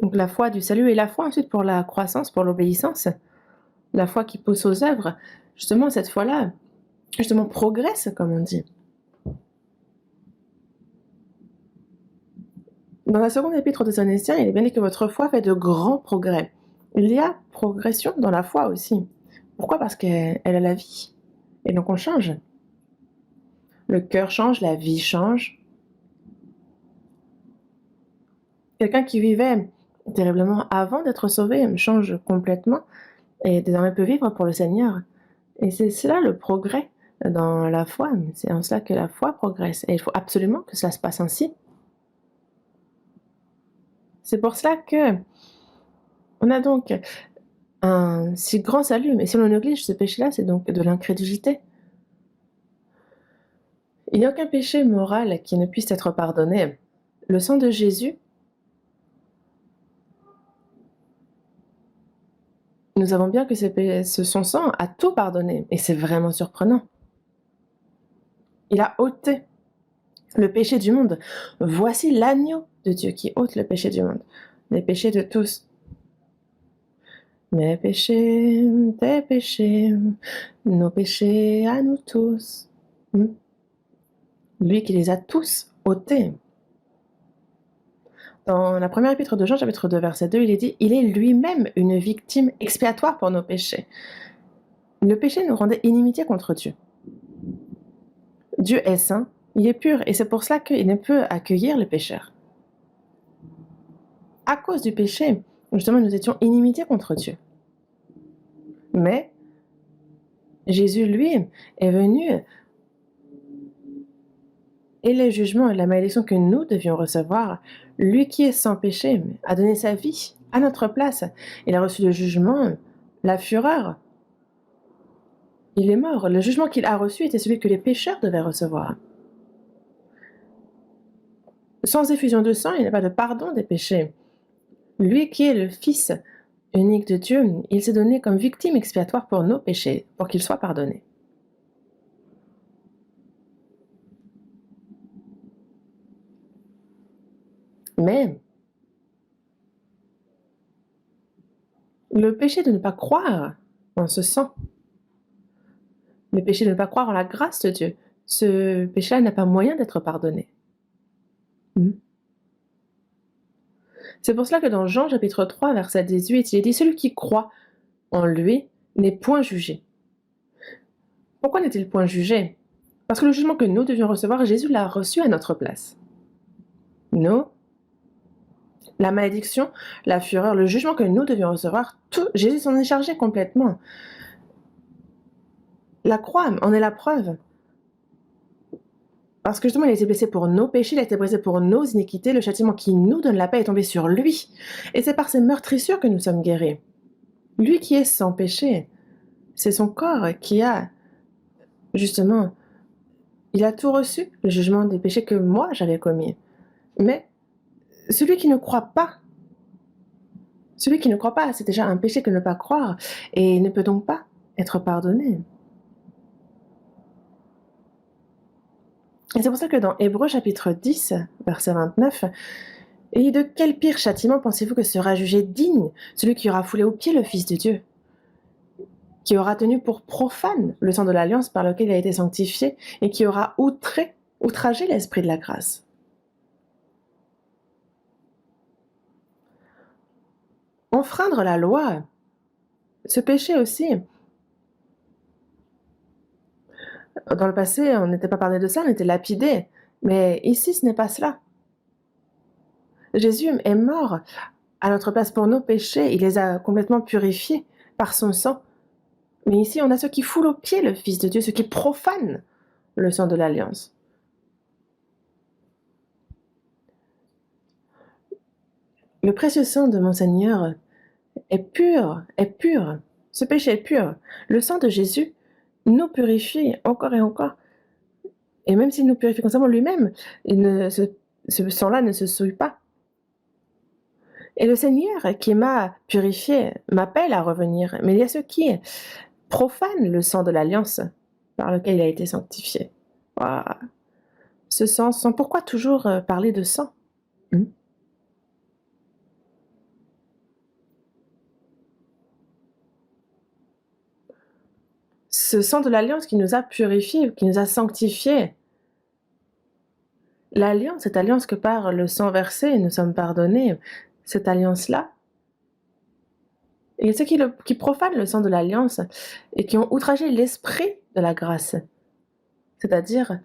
Donc la foi du salut et la foi ensuite pour la croissance, pour l'obéissance. La foi qui pousse aux œuvres. Justement, cette foi-là, justement, progresse, comme on dit. Dans la seconde épître aux Thessaloniciens, il est bien dit que votre foi fait de grands progrès. Il y a progression dans la foi aussi. Pourquoi? Parce qu'elle a la vie. Et donc on change. Le cœur change, la vie change. Quelqu'un qui vivait terriblement avant d'être sauvé change complètement et désormais peut vivre pour le Seigneur. Et c'est cela le progrès dans la foi. C'est en cela que la foi progresse. Et il faut absolument que cela se passe ainsi. C'est pour cela que on a donc un si grand salut. Mais si l'on néglige ce péché-là, c'est donc de l'incrédulité. Il n'y a aucun péché moral qui ne puisse être pardonné. Le sang de Jésus, nous savons bien que son sang a tout pardonné. Et c'est vraiment surprenant. Il a ôté le péché du monde. Voici l'agneau de Dieu qui ôte le péché du monde. Les péchés de tous. Mes péchés, tes péchés, nos péchés à nous tous. Lui qui les a tous ôtés. Dans la première épître de Jean, chapitre 2, verset 2, il est dit « Il est lui-même une victime expiatoire pour nos péchés. » Le péché nous rendait inimitié contre Dieu. Dieu est saint, il est pur, et c'est pour cela qu'il ne peut accueillir les pécheurs. À cause du péché, justement, nous étions inimitié contre Dieu. Mais Jésus, lui, est venu et les jugements et la malédiction que nous devions recevoir, lui qui est sans péché, a donné sa vie à notre place. Il a reçu le jugement, la fureur. Il est mort. Le jugement qu'il a reçu était celui que les pécheurs devaient recevoir. Sans effusion de sang, il n'y a pas de pardon des péchés. Lui qui est le Fils unique de Dieu, il s'est donné comme victime expiatoire pour nos péchés, pour qu'ils soient pardonnés. Mais le péché de ne pas croire en ce sang, le péché de ne pas croire en la grâce de Dieu, ce péché-là n'a pas moyen d'être pardonné. C'est pour cela que dans Jean chapitre 3, verset 18, il est dit « Celui qui croit en lui n'est point jugé. » Pourquoi n'est-il point jugé? Parce que le jugement que nous devions recevoir, Jésus l'a reçu à notre place. Nous, la malédiction, la fureur, le jugement que nous devions recevoir, tout, Jésus s'en est chargé complètement. La croix en est la preuve. Parce que justement, il a été blessé pour nos péchés, il a été blessé pour nos iniquités, le châtiment qui nous donne la paix est tombé sur lui. Et c'est par ses meurtrissures que nous sommes guéris. Lui qui est sans péché, c'est son corps qui a, justement, il a tout reçu, le jugement des péchés que moi j'avais commis. Mais celui qui ne croit pas, c'est déjà un péché que ne pas croire et ne peut donc pas être pardonné. Et c'est pour ça que dans Hébreux chapitre 10, verset 29, il dit: de quel pire châtiment pensez-vous que sera jugé digne celui qui aura foulé aux pieds le Fils de Dieu, qui aura tenu pour profane le sang de l'alliance par lequel il a été sanctifié et qui aura outragé l'esprit de la grâce. Enfreindre la loi, ce péché aussi, dans le passé, on n'était pas parlé de ça, on était lapidé. Mais ici, ce n'est pas cela. Jésus est mort à notre place pour nos péchés. Il les a complètement purifiés par son sang. Mais ici, on a ceux qui foulent aux pieds le Fils de Dieu, ceux qui profanent le sang de l'alliance. Le précieux sang de mon Seigneur est pur, est pur. Ce péché est pur. Le sang de Jésus nous purifie encore et encore. Et même s'il nous purifie constamment lui-même, ce sang-là ne se souille pas. Et le Seigneur qui m'a purifié m'appelle à revenir. Mais il y a ceux qui profanent le sang de l'alliance par lequel il a été sanctifié. Waouh. Ce sang, pourquoi toujours parler de sang? Ce sang de l'alliance qui nous a purifiés, qui nous a sanctifiés. L'alliance, cette alliance que par le sang versé, nous sommes pardonnés, cette alliance-là. Et ceux qui profanent le sang de l'alliance et qui ont outragé l'esprit de la grâce. C'est-à-dire,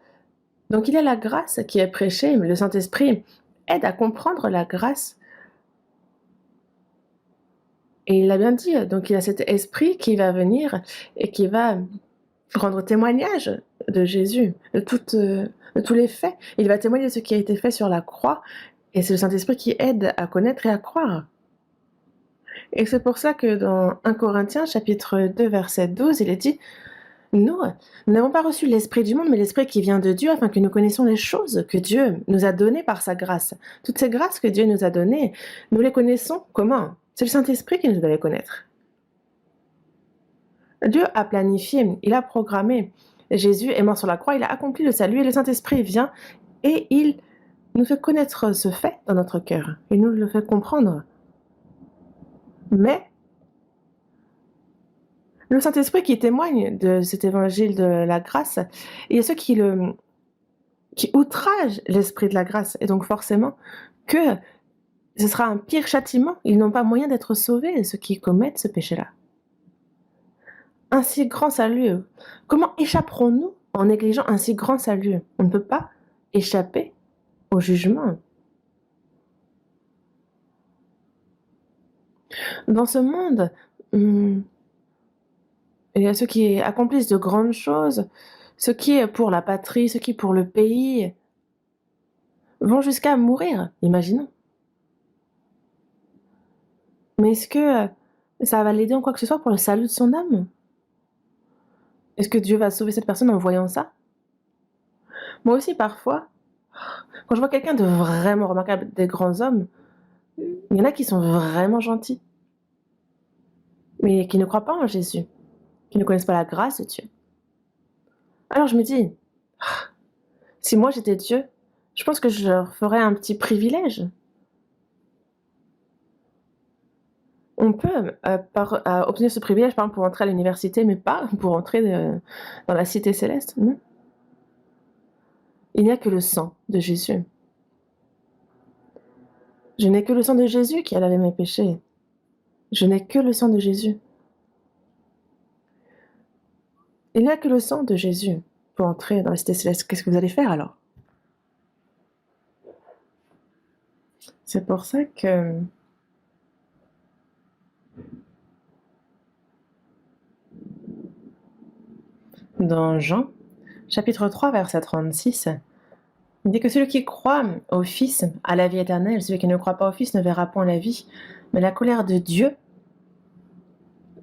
donc il y a la grâce qui est prêchée, mais le Saint-Esprit aide à comprendre la grâce. Et il l'a bien dit, donc il y a cet esprit qui va venir et qui va rendre témoignage de Jésus, de tous les faits. Il va témoigner de ce qui a été fait sur la croix, et c'est le Saint-Esprit qui aide à connaître et à croire. Et c'est pour ça que dans 1 Corinthiens, chapitre 2, verset 12, il est dit: nous n'avons pas reçu l'esprit du monde, mais l'esprit qui vient de Dieu, afin que nous connaissions les choses que Dieu nous a données par sa grâce. Toutes ces grâces que Dieu nous a données, nous les connaissons comment? C'est le Saint-Esprit qui nous doit les connaître. Dieu a planifié, il a programmé. Jésus est mort sur la croix, il a accompli le salut, et le Saint-Esprit vient et il nous fait connaître ce fait dans notre cœur. Il nous le fait comprendre. Mais le Saint-Esprit qui témoigne de cet évangile de la grâce, il y a ceux qui outragent l'esprit de la grâce, et donc forcément que ce sera un pire châtiment. Ils n'ont pas moyen d'être sauvés, ceux qui commettent ce péché-là. Un si grand salut, comment échapperons-nous en négligeant un si grand salut? On ne peut pas échapper au jugement. Dans ce monde, il y a ceux qui accomplissent de grandes choses, ceux qui, pour la patrie, ceux qui, pour le pays, vont jusqu'à mourir, imaginons. Mais est-ce que ça va l'aider en quoi que ce soit pour le salut de son âme? Est-ce que Dieu va sauver cette personne en voyant ça? Moi aussi, parfois, quand je vois quelqu'un de vraiment remarquable, des grands hommes, il y en a qui sont vraiment gentils, mais qui ne croient pas en Jésus, qui ne connaissent pas la grâce de Dieu. Alors je me dis, si moi j'étais Dieu, je pense que je leur ferais un petit privilège. On peut obtenir ce privilège, par exemple, pour entrer à l'université, mais pas pour entrer dans la cité céleste, non. Il n'y a que le sang de Jésus. Je n'ai que le sang de Jésus qui a lavé mes péchés. Je n'ai que le sang de Jésus. Il n'y a que le sang de Jésus pour entrer dans la cité céleste. Qu'est-ce que vous allez faire alors? C'est pour ça que dans Jean, chapitre 3, verset 36, il dit que celui qui croit au Fils a la vie éternelle, celui qui ne croit pas au Fils ne verra point la vie, mais la colère de Dieu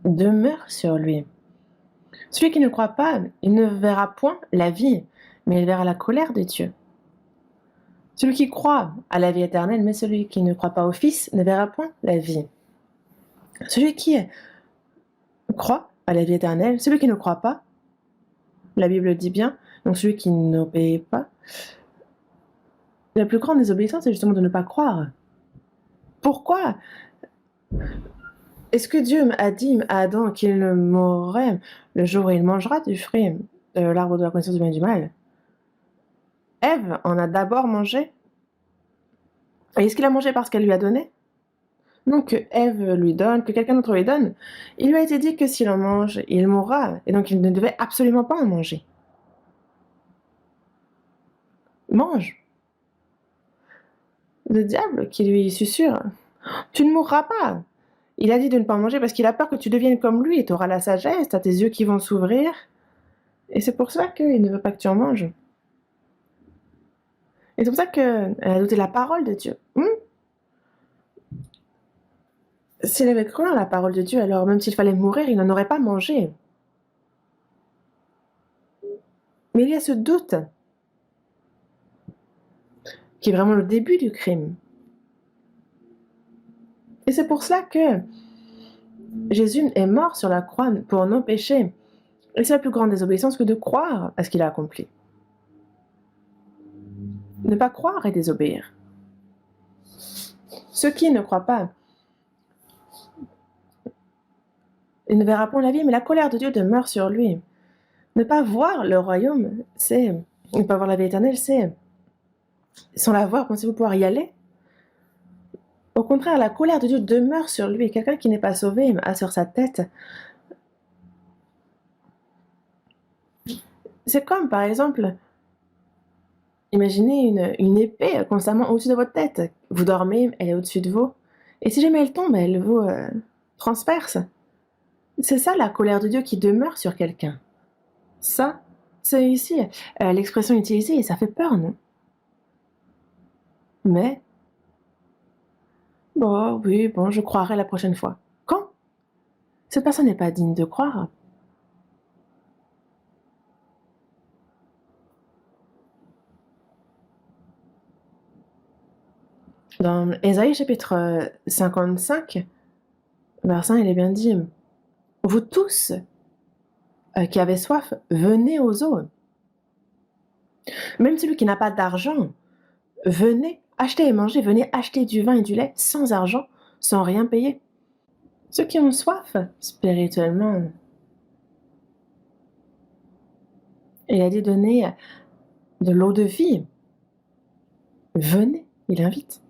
demeure sur lui. Celui qui ne croit pas, il ne verra point la vie, mais il verra la colère de Dieu. Celui qui croit à la vie éternelle, mais celui qui ne croit pas au Fils ne verra point la vie. Celui qui croit à la vie éternelle, celui qui ne croit pas, la Bible dit bien, donc celui qui n'obéit pas, la plus grande désobéissance, c'est justement de ne pas croire. Pourquoi est-ce que Dieu a dit à Adam qu'il ne mourrait le jour où il mangera du fruit de l'arbre de la connaissance du bien et du mal? Ève en a d'abord mangé. Et est-ce qu'il a mangé parce qu'elle lui a donné? Non, que Ève lui donne, que quelqu'un d'autre lui donne. Il lui a été dit que s'il en mange, il mourra, et donc il ne devait absolument pas en manger. Mange. Le diable qui lui susurre, tu ne mourras pas. Il a dit de ne pas en manger parce qu'il a peur que tu deviennes comme lui, et tu auras la sagesse, tu as tes yeux qui vont s'ouvrir, et c'est pour ça qu'il ne veut pas que tu en manges. Et c'est pour ça qu'elle a douté de la parole de Dieu. S'il avait cru en la parole de Dieu, alors même s'il fallait mourir, il n'en aurait pas mangé. Mais il y a ce doute qui est vraiment le début du crime. Et c'est pour cela que Jésus est mort sur la croix pour nos péchés. Et c'est la plus grande désobéissance que de croire à ce qu'il a accompli. Ne pas croire et désobéir. Ceux qui ne croient pas, il ne verra point la vie, mais la colère de Dieu demeure sur lui. Ne pas voir le royaume, c'est... Ne pas voir la vie éternelle, c'est... Sans la voir, pensez-vous pouvoir y aller? Au contraire, la colère de Dieu demeure sur lui. Quelqu'un qui n'est pas sauvé a sur sa tête. C'est comme, par exemple, imaginez une épée constamment au-dessus de votre tête. Vous dormez, elle est au-dessus de vous. Et si jamais elle tombe, elle vous transperce. C'est ça la colère de Dieu qui demeure sur quelqu'un. Ça, c'est ici l'expression utilisée et ça fait peur, non? Mais, bon, oui, bon, je croirai la prochaine fois. Quand? Cette personne n'est pas digne de croire. Dans Ésaïe chapitre 55, verset 1, il est bien dit, vous tous qui avez soif, venez aux eaux. Même celui qui n'a pas d'argent, venez acheter et manger, venez acheter du vin et du lait sans argent, sans rien payer. Ceux qui ont soif spirituellement, il a dit donner de l'eau de vie. Venez, il invite.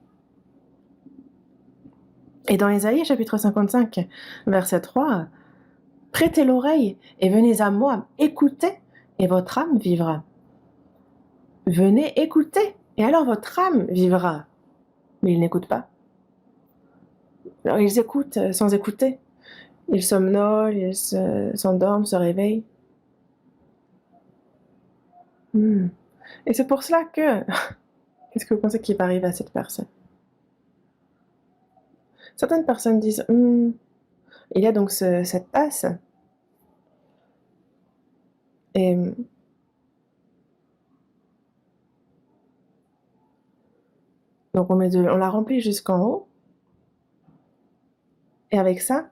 Et dans Ésaïe chapitre 55, verset 3, prêtez l'oreille et venez à moi, écoutez, et votre âme vivra. Venez écouter, et alors votre âme vivra. Mais ils n'écoutent pas. Alors ils écoutent sans écouter. Ils somnolent, ils s'endorment, se réveillent. Et c'est pour cela que... Qu'est-ce que vous pensez qui va arriver à cette personne? Certaines personnes disent, il y a donc cette tasse, et donc on la remplit jusqu'en haut, et avec ça,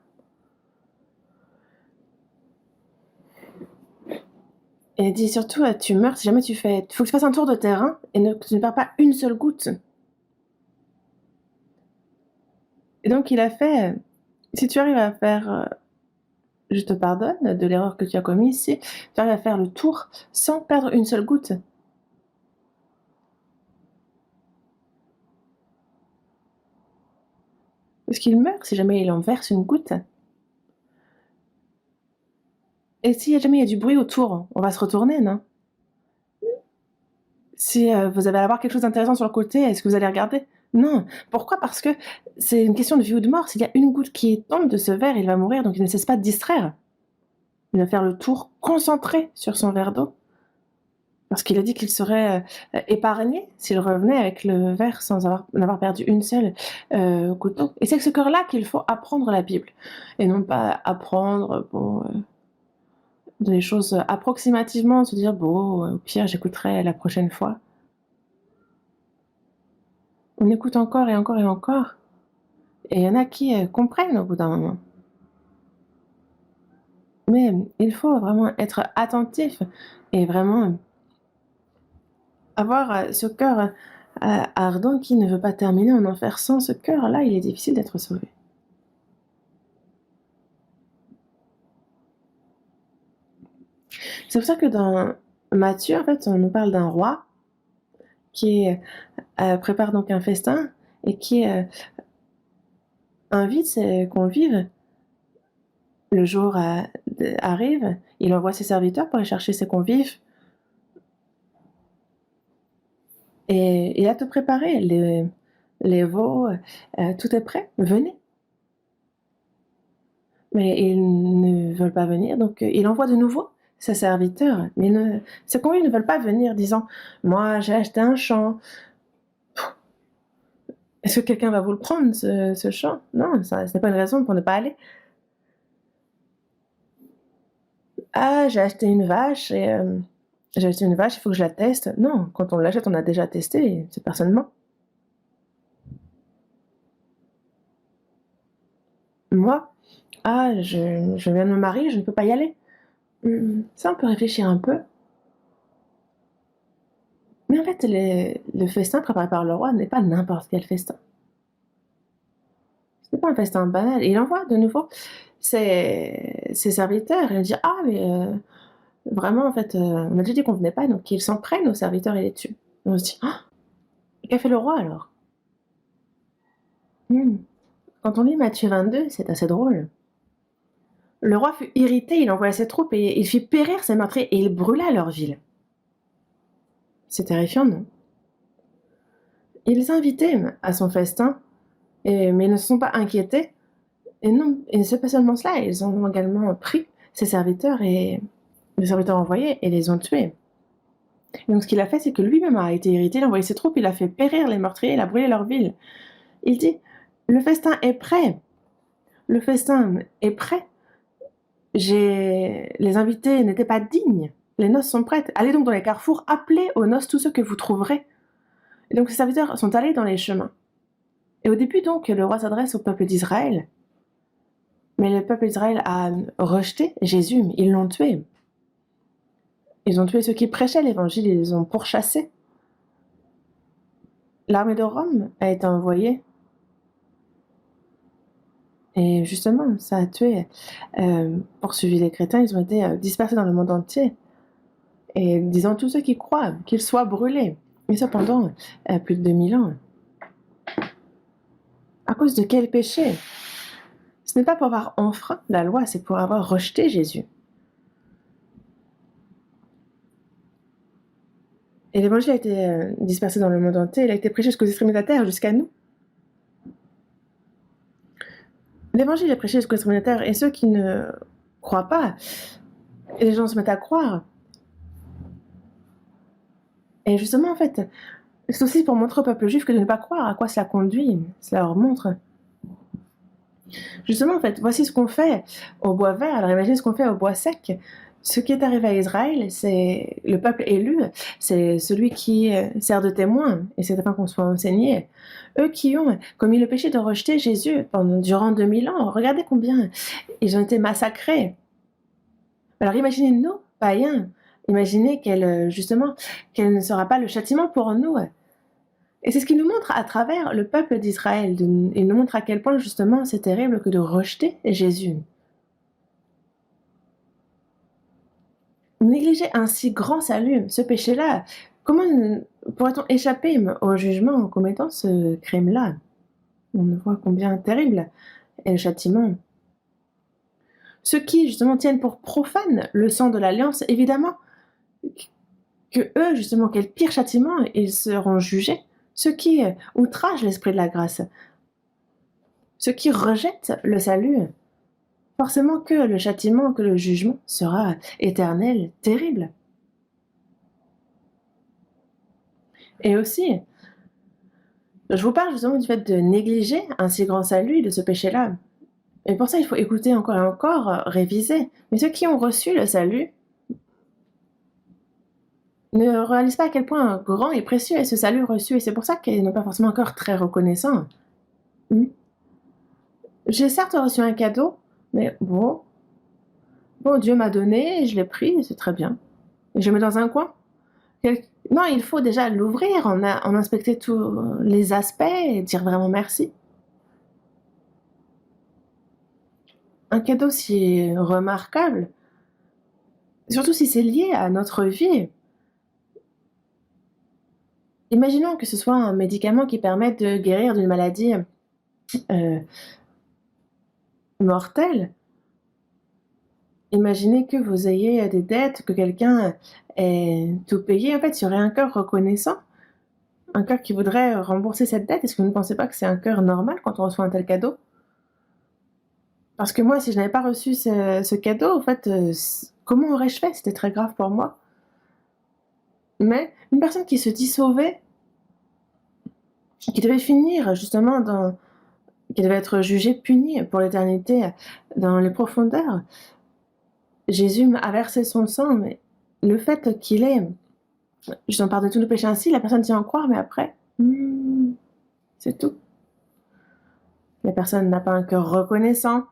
et elle dit surtout, tu meurs si jamais tu fais... Il faut que tu fasses un tour de terrain et tu ne perds pas une seule goutte. Et donc il a fait, si tu arrives à faire, je te pardonne de l'erreur que tu as commise, si tu arrives à faire le tour sans perdre une seule goutte. Parce qu'il meurt si jamais il en verse une goutte. Et si jamais il y a du bruit autour, on va se retourner, non? Si vous allez avoir quelque chose d'intéressant sur le côté, est-ce que vous allez regarder? Non. Pourquoi? Parce que c'est une question de vie ou de mort. S'il y a une goutte qui tombe de ce verre, il va mourir, donc il ne cesse pas de distraire. Il va faire le tour concentré sur son verre d'eau. Parce qu'il a dit qu'il serait épargné s'il revenait avec le verre sans n'avoir perdu une seule goutte d'eau. Et c'est que ce cœur-là qu'il faut apprendre la Bible. Et non pas apprendre, bon... des choses approximativement, se dire: «Bon, au pire, j'écouterai la prochaine fois». On écoute encore et encore et encore et il y en a qui, comprennent au bout d'un moment. Mais il faut vraiment être attentif et vraiment avoir, ce cœur, ardent qui ne veut pas terminer en enfer. Sans ce cœur-là, il est difficile d'être sauvé. C'est pour ça que dans Matthieu, en fait, on nous parle d'un roi qui, prépare donc un festin et qui, invite ses convives. Le jour, arrive, il envoie ses serviteurs pour aller chercher ses convives et il a tout préparé, les veaux, tout est prêt, venez. Mais ils ne veulent pas venir, donc il envoie de nouveau ses serviteurs, mais ses convives ne veulent pas venir, disant: «Moi, j'ai acheté un champ. Est-ce que quelqu'un va vous le prendre ce champ?» Non, ça ce n'est pas une raison pour ne pas aller. «Ah, j'ai acheté une vache, il faut que je la teste». Non, quand on l'achète, on a déjà testé, c'est personne ment. Moi, ah, je viens de me marier, je ne peux pas y aller. Ça, on peut réfléchir un peu. Mais en fait, le festin préparé par le roi n'est pas n'importe quel festin. Ce n'est pas un festin banal. Il envoie de nouveau ses serviteurs et il dit: «Ah, mais vraiment, en fait, on a déjà dit qu'on venait pas», donc ils s'en prennent aux serviteurs et les tuent. Et on se dit: «Ah! Qu'a fait le roi alors?» Mmh. Quand on lit Matthieu 22, c'est assez drôle. Le roi fut irrité, il envoya ses troupes et il fit périr ses meurtriers et il brûla leur ville. C'est terrifiant, non? Il les invitait à son festin, mais ils ne se sont pas inquiétés. Et non, et c'est pas seulement cela, ils ont également pris ses serviteurs et les serviteurs envoyés et les ont tués. Donc ce qu'il a fait, c'est que lui-même a été irrité, il a envoyé ses troupes, il a fait périr les meurtriers, il a brûlé leur ville. Il dit: «Le festin est prêt, le festin est prêt. Les invités n'étaient pas dignes, les noces sont prêtes. Allez donc dans les carrefours, appelez aux noces tous ceux que vous trouverez». Et donc ses serviteurs sont allés dans les chemins. Et au début donc, le roi s'adresse au peuple d'Israël, mais le peuple d'Israël a rejeté Jésus, ils l'ont tué. Ils ont tué ceux qui prêchaient l'évangile, ils les ont pourchassés. L'armée de Rome a été envoyée et justement, ça a tué, poursuivi les chrétiens, ils ont été, dispersés dans le monde entier et disant tous ceux qui croient, qu'ils soient brûlés. Et ça pendant, plus de 2000 ans. À cause de quel péché? Ce n'est pas pour avoir enfreint la loi, c'est pour avoir rejeté Jésus. Et l'évangile a été, dispersé dans le monde entier, il a été prêché jusqu'aux extrémités de la terre, jusqu'à nous. L'évangile est prêché jusqu'aux extrémités de la terre et ceux qui ne croient pas, et les gens se mettent à croire. Et justement, en fait, c'est aussi pour montrer au peuple juif que de ne pas croire à quoi cela conduit. Cela leur montre. Justement, en fait, voici ce qu'on fait au bois vert. Alors imaginez ce qu'on fait au bois sec. Ce qui est arrivé à Israël, c'est le peuple élu, c'est celui qui sert de témoin, et c'est afin qu'on soit enseigné. Eux qui ont commis le péché de rejeter Jésus durant 2000 ans, regardez combien ils ont été massacrés. Alors imaginez nous, païens, imaginez justement, quel ne sera pas le châtiment pour nous. Et c'est ce qu'il nous montre à travers le peuple d'Israël. Il nous montre à quel point justement c'est terrible que de rejeter Jésus. Négliger un si grand salut, ce péché-là, comment pourrait-on échapper au jugement en commettant ce crime-là? On voit combien terrible est le châtiment. Ceux qui justement tiennent pour profane le sang de l'alliance, évidemment, que eux, justement, quel pire châtiment, ils seront jugés. Ceux qui outragent l'esprit de la grâce, ceux qui rejettent le salut, forcément que le châtiment, que le jugement sera éternel, terrible. Et aussi, je vous parle justement du fait de négliger un si grand salut, de ce péché-là. Et pour ça, il faut écouter encore et encore, réviser. Mais ceux qui ont reçu le salut ne réalisent pas à quel point grand et précieux est ce salut reçu et c'est pour ça qu'ils n'ont pas forcément encore très reconnaissants. Mmh. J'ai certes reçu un cadeau, mais bon, Dieu m'a donné, je l'ai pris et c'est très bien. Et je le mets dans un coin. Quel Non, il faut déjà l'ouvrir, en inspecter tous les aspects et dire vraiment merci. Un cadeau si remarquable, surtout si c'est lié à notre vie. Imaginons que ce soit un médicament qui permette de guérir d'une maladie, heu, mortelle. Imaginez que vous ayez des dettes, que quelqu'un ait tout payé. En fait, il y aurait un cœur reconnaissant, un cœur qui voudrait rembourser cette dette. Est-ce que vous ne pensez pas que c'est un cœur normal quand on reçoit un tel cadeau? Parce que moi, si je n'avais pas reçu ce cadeau, en fait, comment aurais-je fait? C'était très grave pour moi. Mais une personne qui se dit sauvée, qui devait finir justement qui devait être jugée, punie pour l'éternité dans les profondeurs. Jésus a versé son sang, mais le fait qu'il ait justement pardonné tous nos péchés ainsi, la personne tient en croire, mais après, c'est tout. La personne n'a pas un cœur reconnaissant.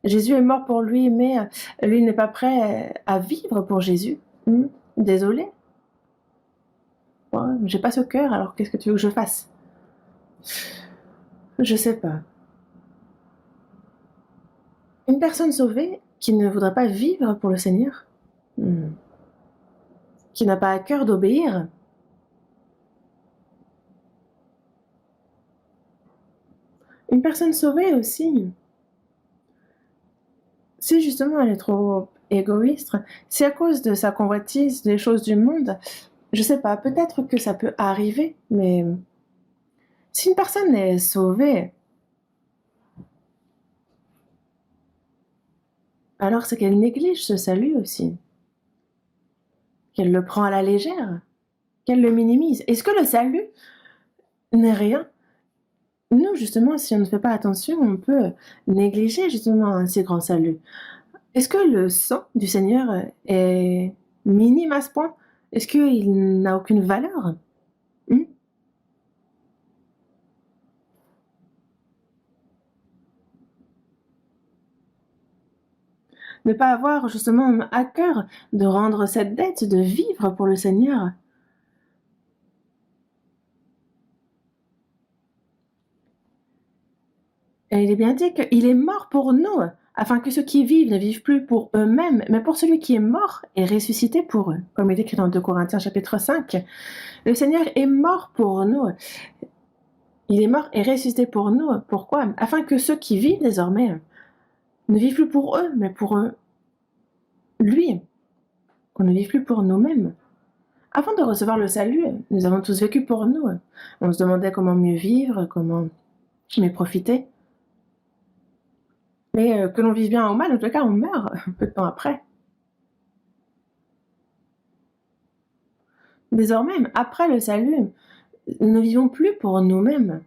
Jésus est mort pour lui, mais lui n'est pas prêt à vivre pour Jésus. Désolé. Ouais, j'ai pas ce cœur, alors qu'est-ce que tu veux que je fasse? Je sais pas. Une personne sauvée qui ne voudrait pas vivre pour le Seigneur, qui n'a pas à cœur d'obéir, une personne sauvée aussi, si justement elle est trop égoïste, c'est à cause de sa convoitise des choses du monde, je sais pas, peut-être que ça peut arriver, mais si une personne est sauvée, alors c'est qu'elle néglige ce salut aussi, qu'elle le prend à la légère, qu'elle le minimise. Est-ce que le salut n'est rien? Nous, justement, si on ne fait pas attention, on peut négliger justement un si grand salut. Est-ce que le sang du Seigneur est minime à ce point? Est-ce qu'il n'a aucune valeur? Mmh? Ne pas avoir justement à cœur de rendre cette dette, de vivre pour le Seigneur. Et il est bien dit qu'il est mort pour nous, afin que ceux qui vivent ne vivent plus pour eux-mêmes, mais pour celui qui est mort et ressuscité pour eux. Comme il est écrit dans 2 Corinthiens chapitre 5. Le Seigneur est mort pour nous. Il est mort et ressuscité pour nous. Pourquoi? Afin que ceux qui vivent désormais ne vivent plus pour eux, mais pour lui. Qu'on ne vive plus pour nous-mêmes. Avant de recevoir le salut, nous avons tous vécu pour nous. On se demandait comment mieux vivre, comment mieux profiter. Mais que l'on vive bien ou mal, en tout cas, on meurt peu de temps après. Désormais, après le salut, nous ne vivons plus pour nous-mêmes.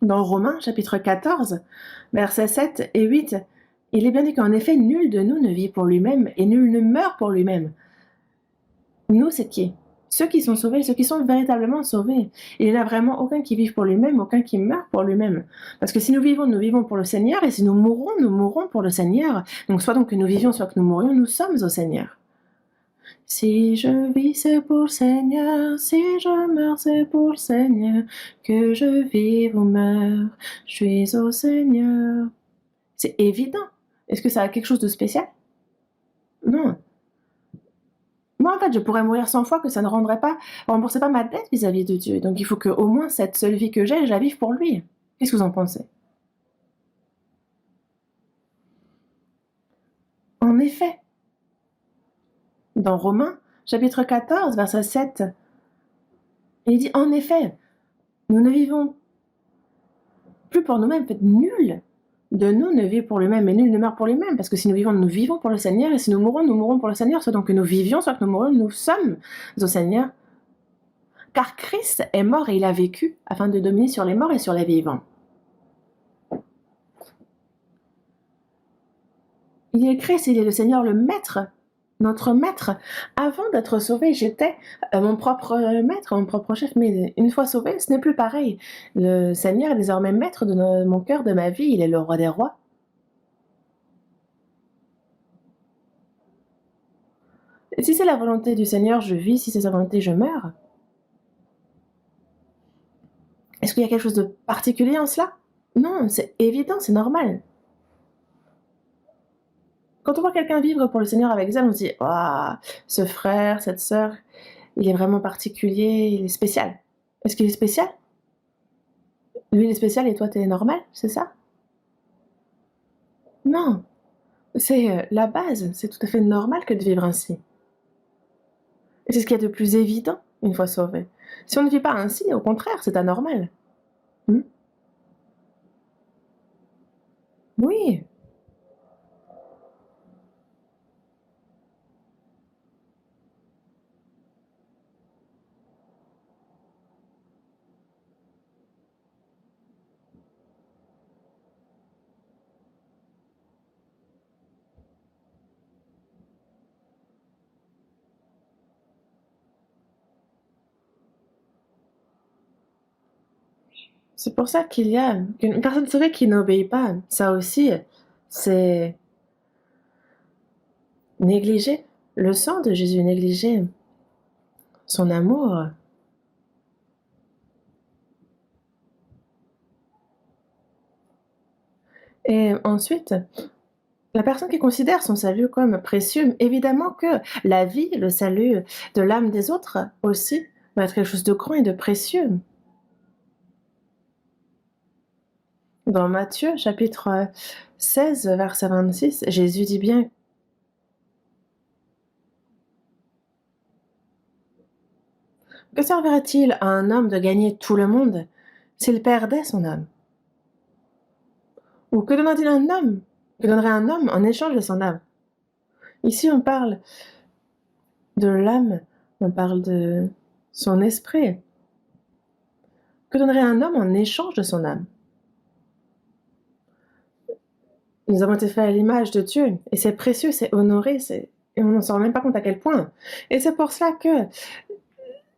Dans Romains chapitre 14, versets 7 et 8, il est bien dit qu'en effet, nul de nous ne vit pour lui-même et nul ne meurt pour lui-même. Nous, c'est qui? Ceux qui sont sauvés, ceux qui sont véritablement sauvés. Il n'y en a vraiment aucun qui vive pour lui-même, aucun qui meurt pour lui-même. Parce que si nous vivons pour le Seigneur, et si nous mourrons pour le Seigneur. Donc soit donc que nous vivions, soit que nous mourions, nous sommes au Seigneur. Si je vis, c'est pour le Seigneur, si je meurs, c'est pour le Seigneur, que je vive ou meure, je suis au Seigneur. C'est évident. Est-ce que ça a quelque chose de spécial? Non. Moi, en fait, je pourrais mourir 100 fois que ça ne rembourserait pas ma dette vis-à-vis de Dieu. Donc il faut qu'au moins cette seule vie que j'ai, je la vive pour lui. Qu'est-ce que vous en pensez? En effet, dans Romains, chapitre 14, verset 7, il dit: «En effet, nous ne vivons plus pour nous-mêmes». En fait, nul de nous ne vit pour lui-même et nul ne meurt pour lui-même. Parce que si nous vivons pour le Seigneur. Et si nous mourons pour le Seigneur. Soit donc que nous vivions, soit que nous mourions, nous sommes au Seigneur. car Christ est mort et il a vécu afin de dominer sur les morts et sur les vivants. Il est Christ, il est le Seigneur, le Maître, notre Maître. Avant d'être sauvé, j'étais mon propre maître, mon propre chef, mais une fois sauvé, ce n'est plus pareil. Le Seigneur est désormais maître de mon cœur, de ma vie, il est le roi des rois. Et si c'est la volonté du Seigneur, je vis, si c'est sa volonté, je meurs. Est-ce qu'il y a quelque chose de particulier en cela? Non, c'est évident, c'est normal. Quand on voit quelqu'un vivre pour le Seigneur avec zèle, on se dit: «Waouh, ce frère, cette sœur, il est vraiment particulier, il est spécial». Est-ce qu'il est spécial? Lui, il est spécial et toi, tu es normal, c'est ça? Non, c'est, la base, c'est tout à fait normal que de vivre ainsi. Et c'est ce qu'il y a de plus évident une fois sauvé. Si on ne vit pas ainsi, au contraire, c'est anormal. Mmh? Oui, c'est pour ça qu'il y a qu'une personne sauvée qui n'obéit pas, ça aussi, c'est négliger le sang de Jésus, négliger son amour. Et ensuite, la personne qui considère son salut comme précieux, évidemment que la vie, le salut de l'âme des autres aussi, va être quelque chose de grand et de précieux. Dans Matthieu chapitre 16, verset 26, Jésus dit bien: «Que servirait-il à un homme de gagner tout le monde s'il perdait son âme? Ou que donnerait-il un homme que donnerait un homme en échange de son âme?» Ici, on parle de l'âme, on parle de son esprit. Que donnerait un homme en échange de son âme? Nous avons été faits à l'image de Dieu et c'est précieux, c'est honoré, et on ne s'en rend même pas compte à quel point. Et c'est pour cela que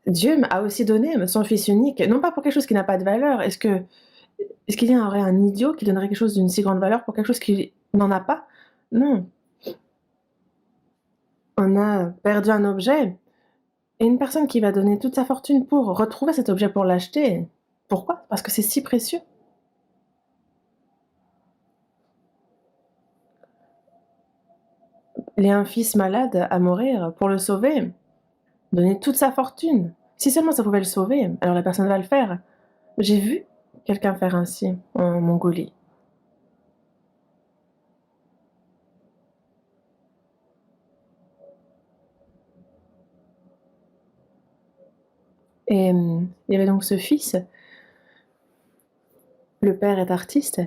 Dieu a aussi donné son Fils unique, non pas pour quelque chose qui n'a pas de valeur. Est-ce qu'il y aurait un idiot qui donnerait quelque chose d'une si grande valeur pour quelque chose qui n'en a pas? Non. On a perdu un objet et une personne qui va donner toute sa fortune pour retrouver cet objet, pour l'acheter. Pourquoi? Parce que c'est si précieux. Il y a un fils malade à mourir, pour le sauver, donner toute sa fortune. Si seulement ça pouvait le sauver, alors la personne va le faire. J'ai vu quelqu'un faire ainsi en Mongolie. Et il y avait donc ce fils, le père est artiste,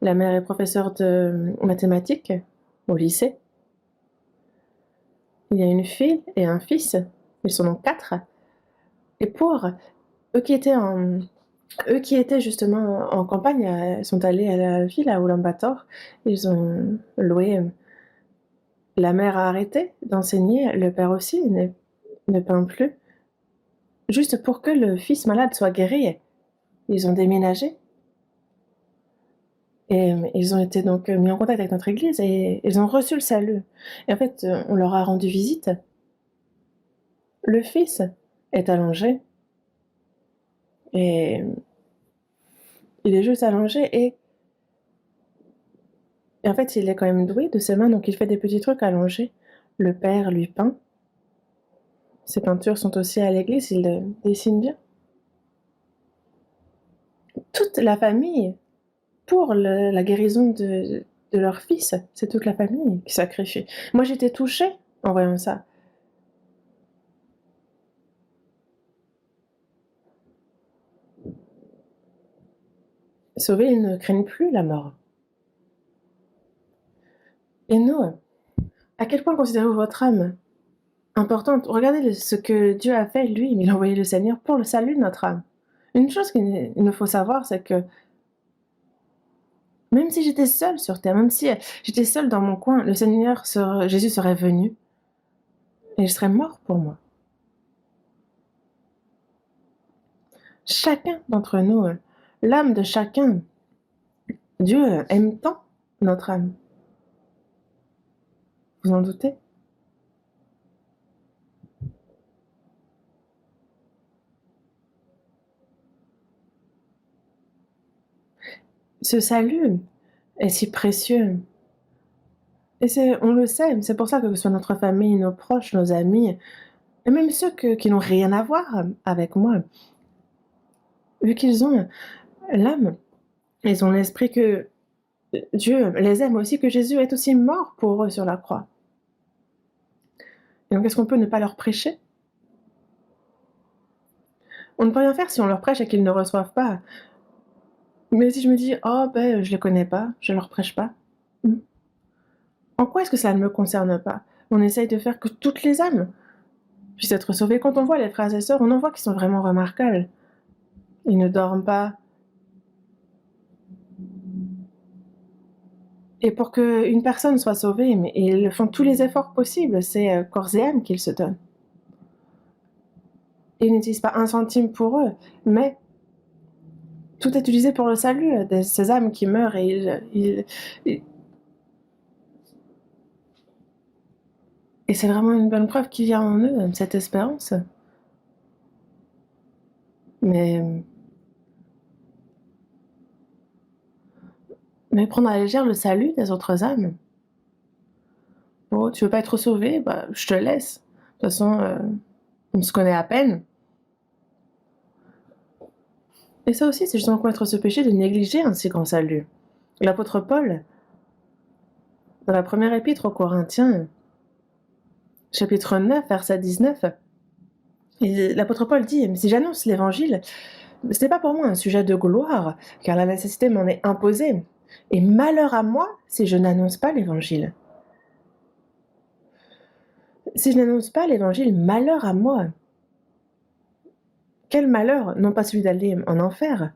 la mère est professeure de mathématiques au lycée. Il y a une fille et un fils, ils sont donc 4. Et pour eux qui étaient en eux qui étaient justement en campagne, sont allés à la ville, à Oulan-Bator. Ils ont loué, la mère a arrêté d'enseigner, le père aussi ne peint plus, juste pour que le fils malade soit guéri. Ils ont déménagé et ils ont été donc mis en contact avec notre église et ils ont reçu le salut. Et en fait, on leur a rendu visite. Le fils est allongé et il est juste allongé et en fait, il est quand même doué de ses mains, donc il fait des petits trucs allongés. Le père lui peint. Ses peintures sont aussi à l'église, il dessine bien. Toute la famille, pour la guérison de leur fils, c'est toute la famille qui sacrifie. Moi, j'étais touchée en voyant ça. Sauvés, ils ne craignent plus la mort. Et nous, à quel point considérez-vous votre âme? importante. Regardez ce que Dieu a fait, lui, il a envoyé le Seigneur pour le salut de notre âme. Une chose qu'il nous faut savoir, c'est que même si j'étais seule sur terre, même si j'étais seule dans mon coin, le Seigneur, Jésus serait venu et il serait mort pour moi. Chacun d'entre nous, l'âme de chacun, Dieu aime tant notre âme. Vous en doutez? Ce salut est si précieux. Et on le sait, c'est pour ça que ce soit notre famille, nos proches, nos amis, et même ceux qui n'ont rien à voir avec moi, vu qu'ils ont l'âme, ils ont l'esprit que Dieu les aime aussi, que Jésus est aussi mort pour eux sur la croix. Et donc, est-ce qu'on peut ne pas leur prêcher? On ne peut rien faire si on leur prêche et qu'ils ne reçoivent pas. Mais si je me dis, oh ben, je les connais pas, je leur prêche pas, en quoi est-ce que ça ne me concerne pas? On essaye de faire que toutes les âmes puissent être sauvées. Quand on voit les frères et sœurs, on en voit qui sont vraiment remarquables. Ils ne dorment pas. Et pour qu'une personne soit sauvée, mais ils font tous les efforts possibles, c'est corps et âme qu'ils se donnent. Ils n'utilisent pas un centime pour eux, mais tout est utilisé pour le salut de ces âmes qui meurent et c'est vraiment une bonne preuve qu'il y a en eux cette espérance. Mais prendre à la légère le salut des autres âmes. Oh, tu veux pas être sauvé? Bah, je te laisse. De toute façon, on se connaît à peine. Et ça aussi, c'est justement commettre ce péché de négliger un si grand salut. L'apôtre Paul, dans la première épître aux Corinthiens, chapitre 9, verset 19, l'apôtre Paul dit « Si j'annonce l'évangile, ce n'est pas pour moi un sujet de gloire, car la nécessité m'en est imposée. Et malheur à moi si je n'annonce pas l'évangile. » Si je n'annonce pas l'évangile, malheur à moi. Quel malheur, non pas celui d'aller en enfer.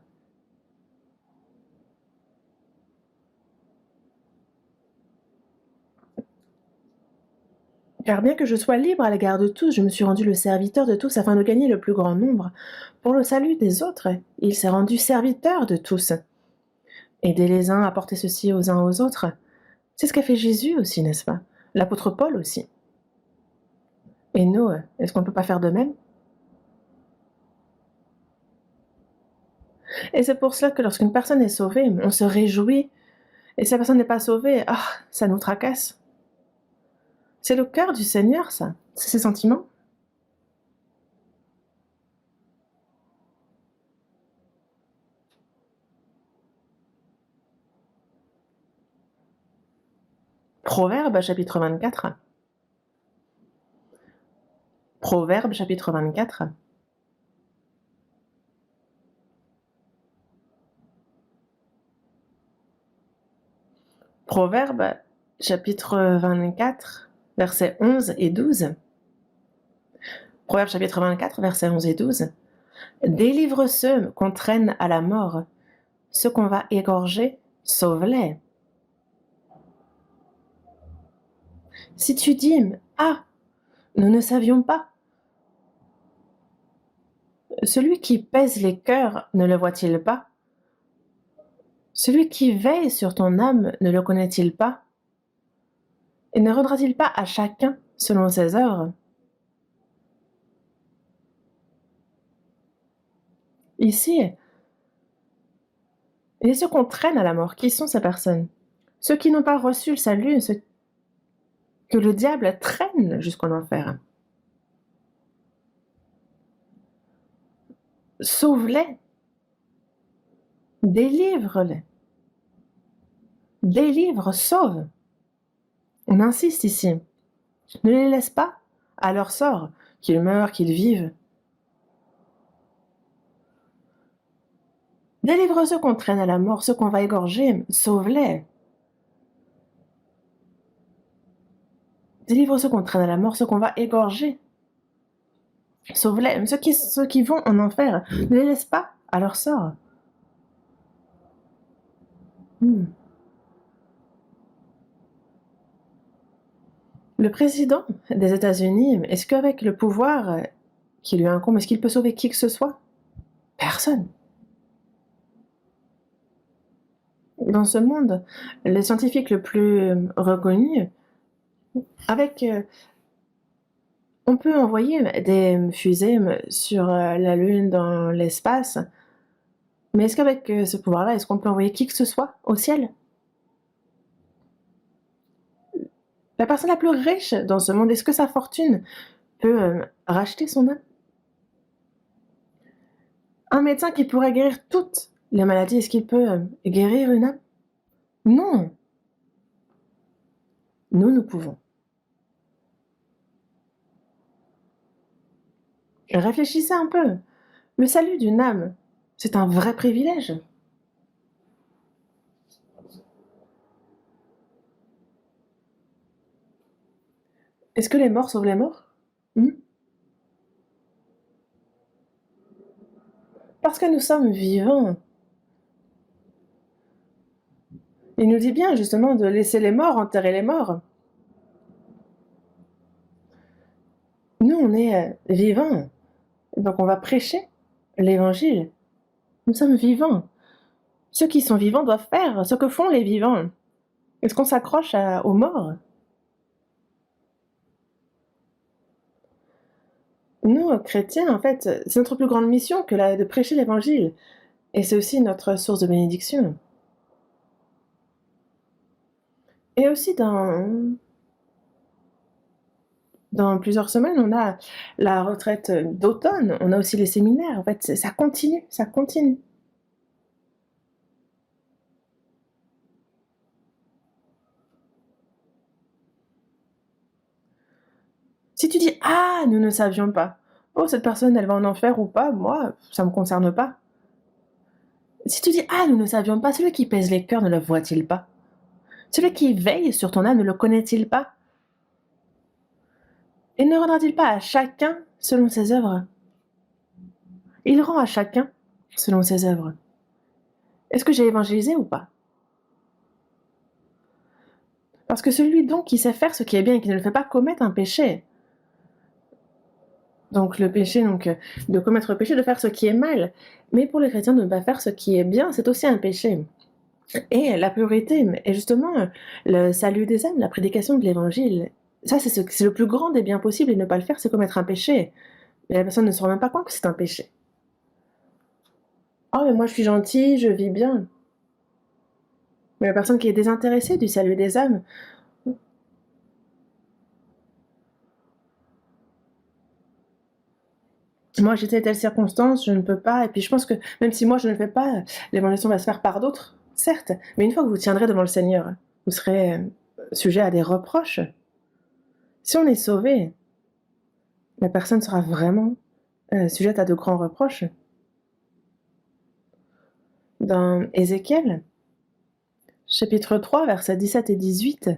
Car bien que je sois libre à l'égard de tous, je me suis rendu le serviteur de tous afin de gagner le plus grand nombre. Pour le salut des autres, il s'est rendu serviteur de tous. Aider les uns, apporter ceci aux uns aux autres. C'est ce qu'a fait Jésus aussi, n'est-ce pas? L'apôtre Paul aussi. Et nous, est-ce qu'on ne peut pas faire de même? Et c'est pour cela que lorsqu'une personne est sauvée, on se réjouit. Et si la personne n'est pas sauvée, ça nous tracasse. C'est le cœur du Seigneur, ça. C'est ses sentiments. Proverbe chapitre 24. Proverbe chapitre 24. Proverbe chapitre 24, versets 11 et 12. Proverbe chapitre 24, versets 11 et 12. Délivre ceux qu'on traîne à la mort, ceux qu'on va égorger, sauve-les. Si tu dis, nous ne savions pas, celui qui pèse les cœurs ne le voit-il pas? Celui qui veille sur ton âme ne le connaît-il pas? Et ne rendra-t-il pas à chacun selon ses œuvres? Ici, et ceux qu'on traîne à la mort, qui sont ces personnes? Ceux qui n'ont pas reçu le salut, ceux que le diable traîne jusqu'en enfer. Sauve-les, délivre-les, délivre, sauve. On insiste ici. Ne les laisse pas à leur sort, qu'ils meurent, qu'ils vivent. Délivre ceux qu'on traîne à la mort, ceux qu'on va égorger, sauve-les. Délivre ceux qu'on traîne à la mort, ceux qu'on va égorger. Sauve-les. Ceux qui vont en enfer, ne les laisse pas à leur sort. Hmm. Le président des États-Unis, est-ce qu'avec le pouvoir qui lui incombe, est-ce qu'il peut sauver qui que ce soit? Personne. Dans ce monde, les scientifiques le plus reconnus, avec, on peut envoyer des fusées sur la Lune, dans l'espace, mais est-ce qu'avec ce pouvoir-là, est-ce qu'on peut envoyer qui que ce soit au ciel? La personne la plus riche dans ce monde, est-ce que sa fortune peut racheter son âme? Un médecin qui pourrait guérir toutes les maladies, est-ce qu'il peut guérir une âme? Non. Nous pouvons. Réfléchissez un peu. Le salut d'une âme, c'est un vrai privilège. Est-ce que les morts sauvent les morts? Hmm. Parce que nous sommes vivants. Il nous dit bien justement de laisser les morts enterrer les morts. Nous, on est vivants. Donc on va prêcher l'évangile. Nous sommes vivants. Ceux qui sont vivants doivent faire ce que font les vivants. Est-ce qu'on s'accroche aux morts? Nous, chrétiens, en fait, c'est notre plus grande mission que de prêcher l'évangile. Et c'est aussi notre source de bénédiction. Et aussi dans plusieurs semaines, on a la retraite d'automne, on a aussi les séminaires. En fait, ça continue, ça continue. Si tu dis: «Ah, nous ne savions pas. Oh, cette personne, elle va en enfer ou pas, moi, ça me concerne pas». Si tu dis: «Ah, nous ne savions pas», celui qui pèse les cœurs ne le voit-il pas? Celui qui veille sur ton âme ne le connaît-il pas? Et ne rendra-t-il pas à chacun selon ses œuvres? Il rend à chacun selon ses œuvres. Est-ce que j'ai évangélisé ou pas? Parce que celui donc qui sait faire ce qui est bien et qui ne le fait pas commet un péché. Donc le péché, de commettre le péché, de faire ce qui est mal. Mais pour les chrétiens, de ne pas faire ce qui est bien, c'est aussi un péché. Et la priorité est justement le salut des âmes, la prédication de l'évangile. Ça, c'est le plus grand des biens possibles, et ne pas le faire, c'est commettre un péché. Mais la personne ne se rend même pas compte que c'est un péché. Oh, mais moi je suis gentil, je vis bien. Mais la personne qui est désintéressée du salut des âmes, moi j'étais telle circonstance, je ne peux pas. Et puis je pense que même si moi je ne le fais pas, l'évangélisation va se faire par d'autres, certes. Mais une fois que vous tiendrez devant le Seigneur, vous serez sujet à des reproches. Si on est sauvé, la personne sera vraiment sujette à de grands reproches. Dans Ézéchiel, chapitre 3, versets 17 et 18,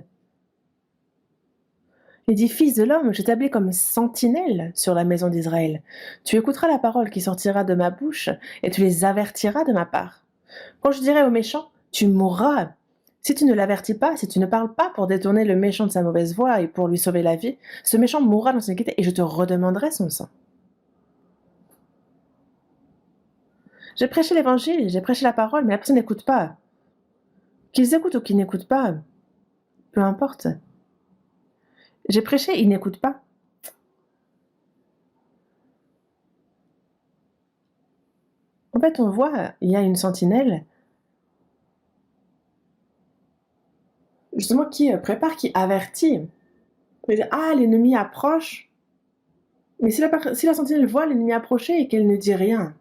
il dit: Fils de l'homme, je t'établis comme sentinelle sur la maison d'Israël. Tu écouteras la parole qui sortira de ma bouche, et tu les avertiras de ma part. Quand je dirai au méchant: Tu mourras, si tu ne l'avertis pas, si tu ne parles pas pour détourner le méchant de sa mauvaise voie et pour lui sauver la vie, ce méchant mourra dans son iniquité, et je te redemanderai son sang. J'ai prêché l'évangile, j'ai prêché la parole, mais la personne n'écoute pas. Qu'ils écoutent ou qu'ils n'écoutent pas, peu importe. J'ai prêché, ils n'écoutent pas. En fait, on voit, il y a une sentinelle, justement, qui prépare, qui avertit. On dit: Ah, l'ennemi approche. Mais si la sentinelle voit l'ennemi approcher et qu'elle ne dit rien,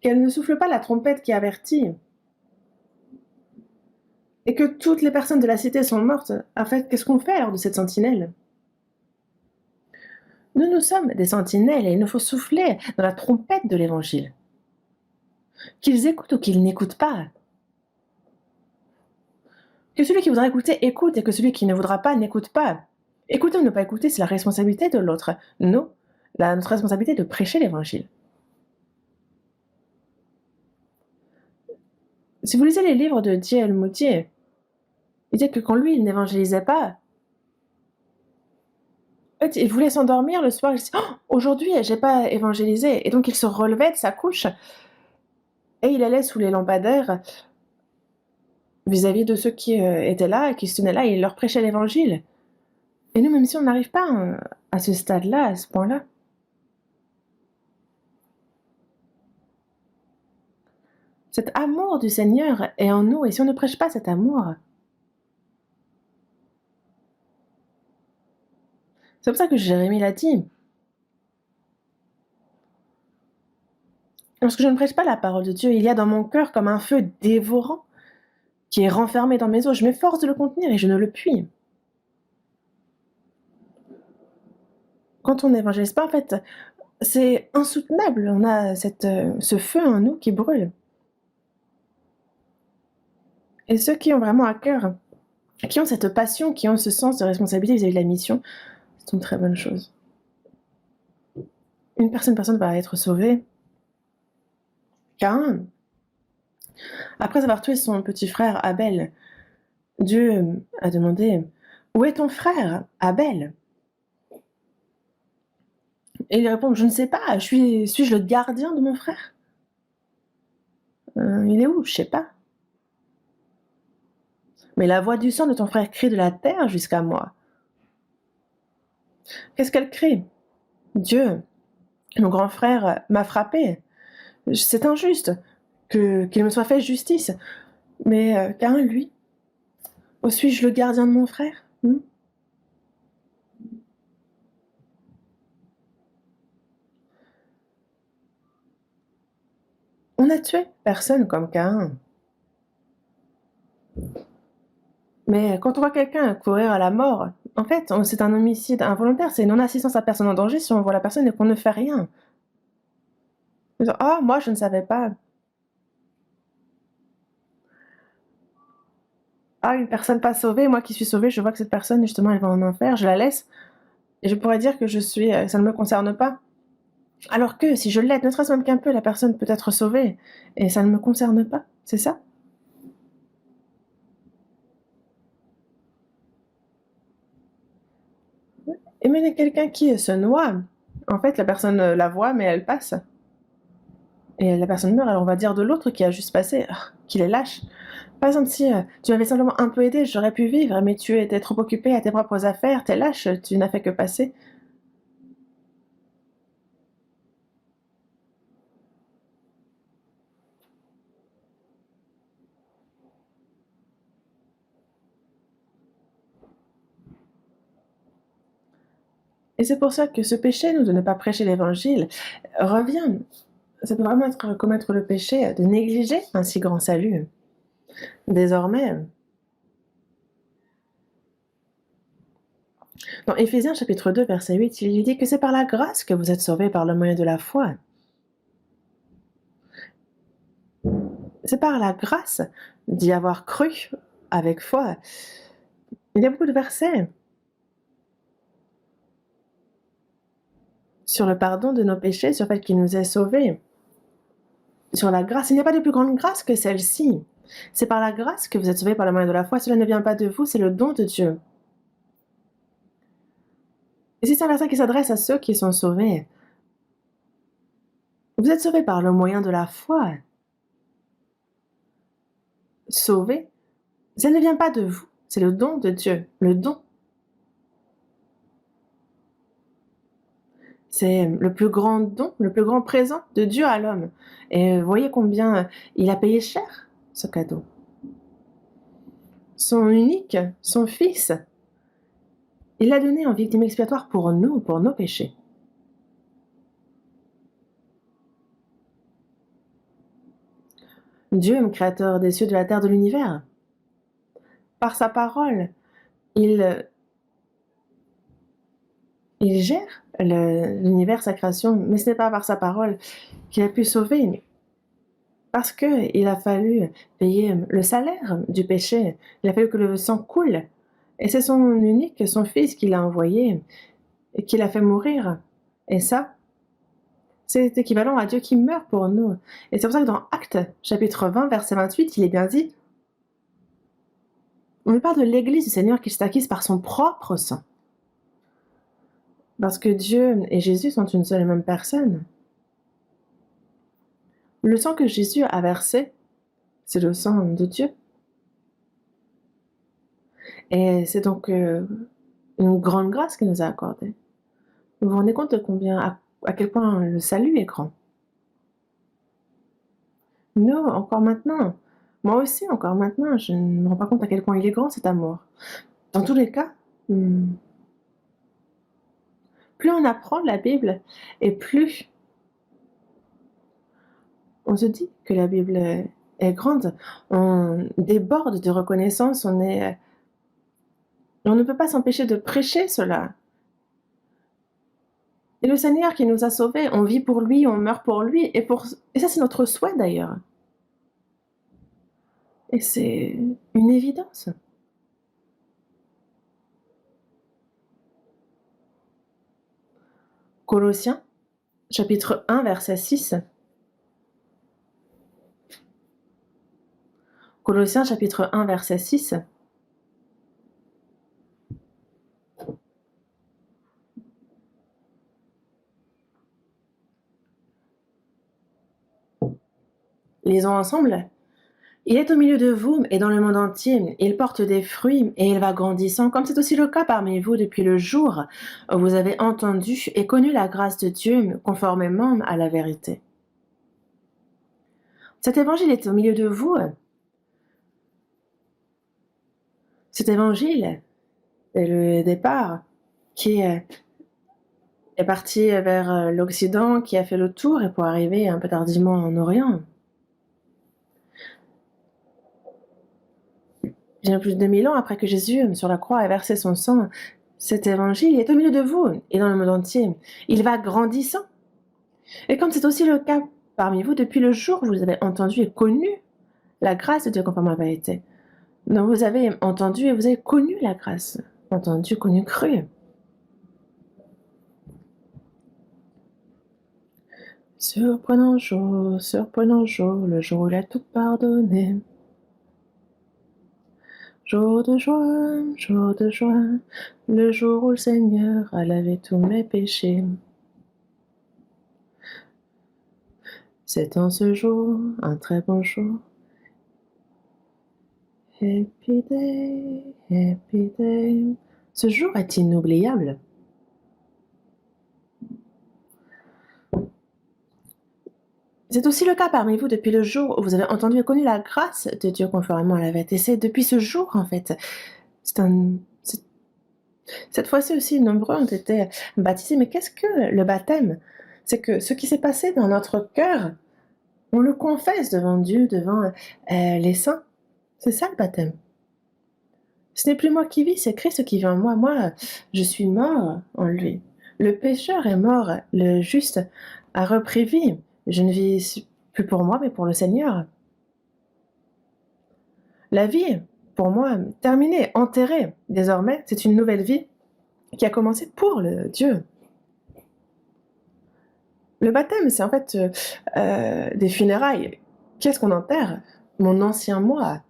qu'elle ne souffle pas la trompette qui avertit, et que toutes les personnes de la cité sont mortes, en fait, qu'est-ce qu'on fait alors de cette sentinelle? Nous sommes des sentinelles et il nous faut souffler dans la trompette de l'évangile. Qu'ils écoutent ou qu'ils n'écoutent pas. Que celui qui voudra écouter, écoute, et que celui qui ne voudra pas, n'écoute pas. Écouter ou ne pas écouter, c'est la responsabilité de l'autre. Nous, notre responsabilité est de prêcher l'Évangile. Si vous lisez les livres de D.L. Moody, il dit que quand lui, il n'évangélisait pas, en fait, il voulait s'endormir le soir, il se dit oh, aujourd'hui, j'ai pas évangélisé. Et donc, il se relevait de sa couche et il allait sous les lampadaires vis-à-vis de ceux qui étaient là, qui se tenaient là, et il leur prêchait l'Évangile. Et nous, même si on n'arrive pas à ce stade-là, à ce point-là, cet amour du Seigneur est en nous, et si on ne prêche pas cet amour, c'est pour ça que Jérémie l'a dit. Lorsque je ne prêche pas la parole de Dieu, il y a dans mon cœur comme un feu dévorant qui est renfermé dans mes os. Je m'efforce de le contenir et je ne le puis. Quand on n'évangélise pas, en fait, c'est insoutenable. On a ce feu en nous qui brûle. Et ceux qui ont vraiment à cœur, qui ont cette passion, qui ont ce sens de responsabilité vis-à-vis de la mission, c'est une très bonne chose. Une personne va être sauvée. Caïn, après avoir tué son petit frère Abel, Dieu a demandé « Où est ton frère, Abel ?» Et il répond « Je ne sais pas, suis-je le gardien de mon frère ?»« Il est où? Je ne sais pas. » « Mais la voix du sang de ton frère crie de la terre jusqu'à moi. » Qu'est-ce qu'elle crie? « Dieu, mon grand frère m'a frappé. C'est injuste qu'il me soit fait justice. Mais Caïn, lui, où suis-je le gardien de mon frère? On n'a tué personne comme Caïn. Mais quand on voit quelqu'un courir à la mort, en fait, c'est un homicide involontaire, c'est non-assistance à personne en danger si on voit la personne et qu'on ne fait rien. Ah, moi, je ne savais pas. Ah, une personne pas sauvée, moi qui suis sauvée, je vois que cette personne, justement, elle va en enfer, je la laisse, et je pourrais dire que ça ne me concerne pas. Alors que si je l'aide, ne serait-ce même qu'un peu, la personne peut être sauvée, et ça ne me concerne pas, c'est ça? Aimer quelqu'un qui se noie, en fait, la personne la voit, mais elle passe. Et la personne meurt, alors on va dire de l'autre qui a juste passé, qu'il est lâche. Par exemple, si tu m'avais simplement un peu aidé, j'aurais pu vivre, mais tu étais trop occupé à tes propres affaires, t'es lâche, tu n'as fait que passer. Et c'est pour ça que ce péché, nous, de ne pas prêcher l'évangile, revient. Ça peut vraiment être commettre le péché de négliger un si grand salut. Désormais, dans Éphésiens chapitre 2, verset 8, il dit que c'est par la grâce que vous êtes sauvés par le moyen de la foi. C'est par la grâce d'y avoir cru avec foi. Il y a beaucoup de versets sur le pardon de nos péchés, sur le fait qu'il nous ait sauvés, sur la grâce. Il n'y a pas de plus grande grâce que celle-ci. C'est par la grâce que vous êtes sauvés par le moyen de la foi. Cela ne vient pas de vous, c'est le don de Dieu. Et c'est un verset qui s'adresse à ceux qui sont sauvés. Vous êtes sauvés par le moyen de la foi. Sauvés, ça ne vient pas de vous, c'est le don de Dieu, le don. C'est le plus grand don, le plus grand présent de Dieu à l'homme. Et voyez combien il a payé cher, ce cadeau. Son unique, son fils, il l'a donné en victime expiatoire pour nous, pour nos péchés. Dieu, créateur des cieux, de la terre, de l'univers, par sa parole, il gère l'univers, sa création, mais ce n'est pas par sa parole qu'il a pu sauver. Parce qu'il a fallu payer le salaire du péché. Il a fallu que le sang coule. Et c'est son unique, son fils qu'il a envoyé et qu'il a fait mourir. Et ça, c'est équivalent à Dieu qui meurt pour nous. Et c'est pour ça que dans Actes, chapitre 20, verset 28, il est bien dit, on nous parle de l'Église du Seigneur qui s'est acquise par son propre sang. Parce que Dieu et Jésus sont une seule et même personne. Le sang que Jésus a versé, c'est le sang de Dieu. Et c'est donc une grande grâce qu'il nous a accordée. Vous vous rendez compte de à quel point le salut est grand. Nous, encore maintenant, moi aussi, encore maintenant, je ne me rends pas compte à quel point il est grand cet amour. Dans tous les cas, plus on apprend la Bible et plus on se dit que la Bible est grande, on déborde de reconnaissance, on ne peut pas s'empêcher de prêcher cela. Et le Seigneur qui nous a sauvés, on vit pour lui, on meurt pour lui, et ça c'est notre souhait d'ailleurs. Et c'est une évidence. Colossiens, chapitre 1, verset 6. Colossiens, chapitre 1, verset 6. Lisons ensemble. Il est au milieu de vous et dans le monde entier. Il porte des fruits et il va grandissant, comme c'est aussi le cas parmi vous depuis le jour où vous avez entendu et connu la grâce de Dieu conformément à la vérité. Cet évangile est au milieu de vous. Cet évangile est le départ qui est parti vers l'Occident, qui a fait le tour et pour arriver un peu tardivement en Orient. Bien plus de 2000 ans après que Jésus, sur la croix, a versé son sang, cet évangile est au milieu de vous et dans le monde entier. Il va grandissant. Et comme c'est aussi le cas parmi vous depuis le jour où vous avez entendu et connu la grâce de Dieu conformément à la vérité. Donc vous avez entendu et vous avez connu la grâce. Entendu, connu, cru. Surprenant jour, le jour où il a tout pardonné. Jour de joie, le jour où le Seigneur a lavé tous mes péchés. C'est en ce jour, un très bon jour. Happy day, happy day. Ce jour est inoubliable. C'est aussi le cas parmi vous depuis le jour où vous avez entendu et connu la grâce de Dieu conformément à la vérité. C'est depuis ce jour, en fait. Cette fois-ci aussi, nombreux ont été baptisés. Mais qu'est-ce que le baptême? C'est que ce qui s'est passé dans notre cœur, on le confesse devant Dieu, devant les saints. C'est ça le baptême. Ce n'est plus moi qui vis, c'est Christ qui vit en moi. Moi, je suis mort en lui. Le pécheur est mort, le juste a repris vie. Je ne vis plus pour moi, mais pour le Seigneur. La vie, pour moi, terminée, enterrée. Désormais, c'est une nouvelle vie qui a commencé pour le Dieu. Le baptême, c'est en fait des funérailles. Qu'est-ce qu'on enterre? Mon ancien moi.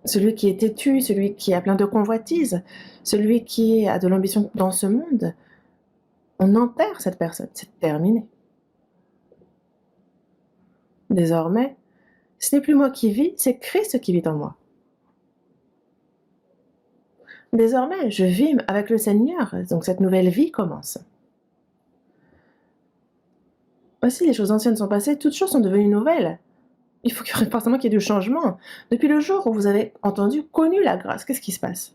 Celui qui est têtu, celui qui a plein de convoitises, celui qui a de l'ambition dans ce monde. On enterre cette personne, c'est terminé. Désormais, ce n'est plus moi qui vis, c'est Christ qui vit en moi. Désormais, je vis avec le Seigneur, donc cette nouvelle vie commence. Aussi, les choses anciennes sont passées, toutes choses sont devenues nouvelles. Il faut forcément qu'il y ait du changement. Depuis le jour où vous avez entendu, connu la grâce, qu'est-ce qui se passe?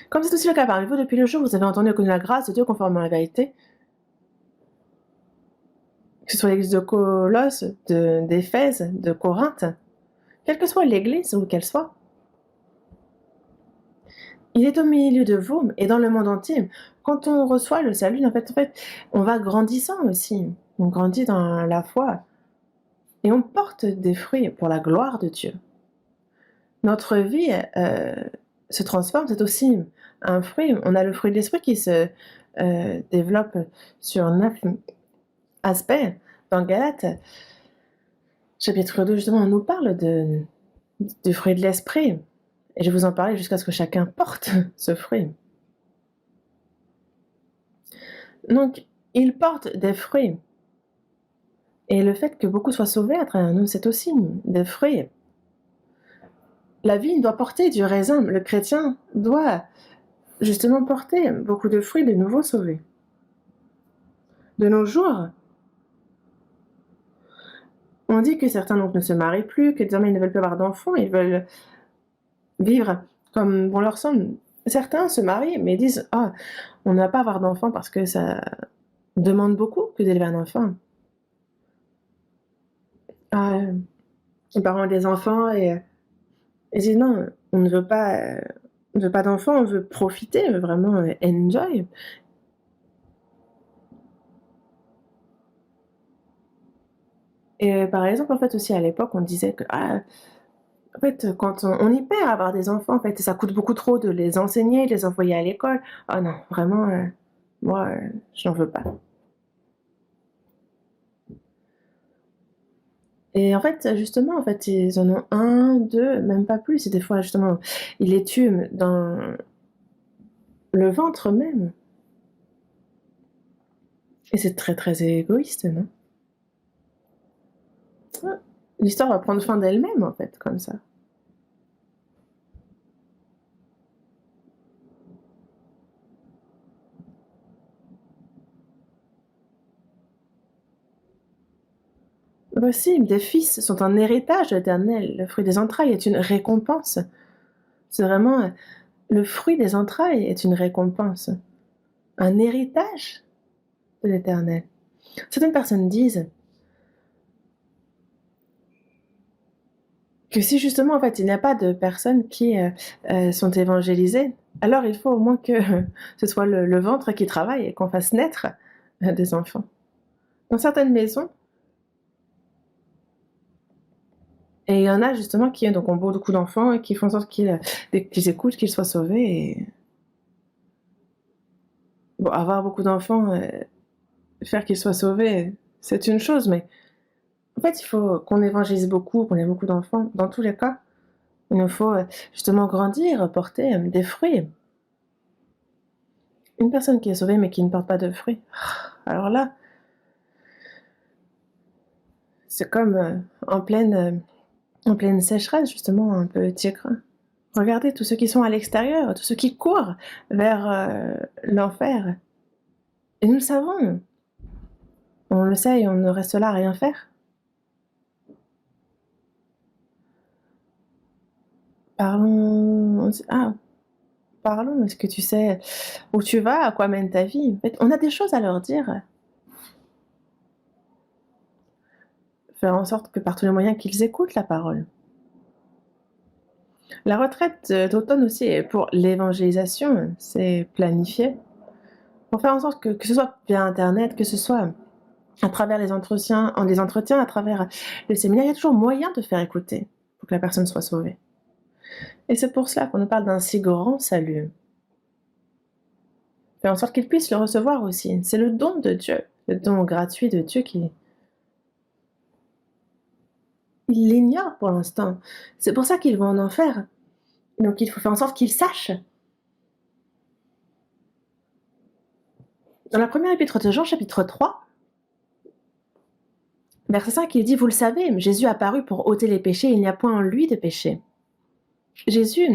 Comme c'est aussi le cas parmi vous, depuis le jour où vous avez entendu et connu la grâce de Dieu conformément à la vérité, que ce soit l'église de Colosse, d'Éphèse, de Corinthe, quelle que soit l'église où qu'elle soit, Il est au milieu de vous et dans le monde entier. Quand on reçoit le salut, en fait, on va grandissant aussi. On grandit dans la foi et on porte des fruits pour la gloire de Dieu. Notre vie se transforme, c'est aussi un fruit. On a le fruit de l'esprit qui se développe sur 9 aspects. Dans Galates, chapitre 2, justement, on nous parle du fruit de l'esprit. Et je vais vous en parler jusqu'à ce que chacun porte ce fruit. Donc, il porte des fruits. Et le fait que beaucoup soient sauvés à travers nous, c'est aussi des fruits. La vigne doit porter du raisin. Le chrétien doit justement porter beaucoup de fruits de nouveaux sauvés. De nos jours, on dit que certains donc ne se marient plus, que désormais ils ne veulent plus avoir d'enfants, ils veulent vivre comme bon leur semble. Certains se marient, mais disent « Ah, on ne va pas avoir d'enfants parce que ça demande beaucoup que d'élever un enfant. » Ah, les parents ont des enfants et ils disent « Non, on ne veut pas d'enfants, on veut profiter, on veut vraiment enjoy. » Et par exemple, en fait, aussi à l'époque, on disait que en fait, quand on y perd à avoir des enfants, en fait, ça coûte beaucoup trop de les enseigner, de les envoyer à l'école. Ah non, vraiment, moi, je n'en veux pas. Et en fait, justement, en fait, ils en ont 1, 2, même pas plus. Et des fois, justement, ils les tuent dans le ventre même. Et c'est très, très égoïste, non? Ouais. L'histoire va prendre fin d'elle-même, en fait, comme ça. Voici, des fils sont un héritage éternel. Le fruit des entrailles est une récompense. C'est vraiment le fruit des entrailles est une récompense, un héritage de l'Éternel. Certaines personnes disent que si justement, en fait, il n'y a pas de personnes qui sont évangélisées, alors il faut au moins que ce soit le ventre qui travaille et qu'on fasse naître des enfants. Dans certaines maisons, et il y en a justement qui donc, ont beaucoup d'enfants et qui font en sorte qu'ils écoutent, qu'ils soient sauvés. Et... Bon, avoir beaucoup d'enfants, faire qu'ils soient sauvés, c'est une chose, mais en fait, il faut qu'on évangélise beaucoup, qu'on ait beaucoup d'enfants. Dans tous les cas, il nous faut justement grandir, porter des fruits. Une personne qui est sauvée mais qui ne porte pas de fruits, alors là, c'est comme en pleine sécheresse, justement, un peu tigre. Regardez tous ceux qui sont à l'extérieur, tous ceux qui courent vers l'enfer. Et nous le savons. On le sait et on ne reste là à rien faire. Parlons... Parlons, est-ce que tu sais où tu vas, à quoi mène ta vie? En fait, on a des choses à leur dire. Faire en sorte que par tous les moyens qu'ils écoutent la parole. La retraite d'automne aussi est pour l'évangélisation, c'est planifié. Pour faire en sorte que ce soit via Internet, que ce soit à travers les entretiens, à travers le séminaire, il y a toujours moyen de faire écouter pour que la personne soit sauvée. Et c'est pour cela qu'on nous parle d'un si grand salut. Faire en sorte qu'ils puissent le recevoir aussi. C'est le don de Dieu, le don gratuit de Dieu qui... Ils l'ignorent pour l'instant. C'est pour ça qu'ils vont en enfer. Donc il faut faire en sorte qu'ils sachent. Dans la première épître de Jean, chapitre 3, verset 5, il dit « Vous le savez, Jésus apparut pour ôter les péchés, il n'y a point en lui de péché. » Jésus,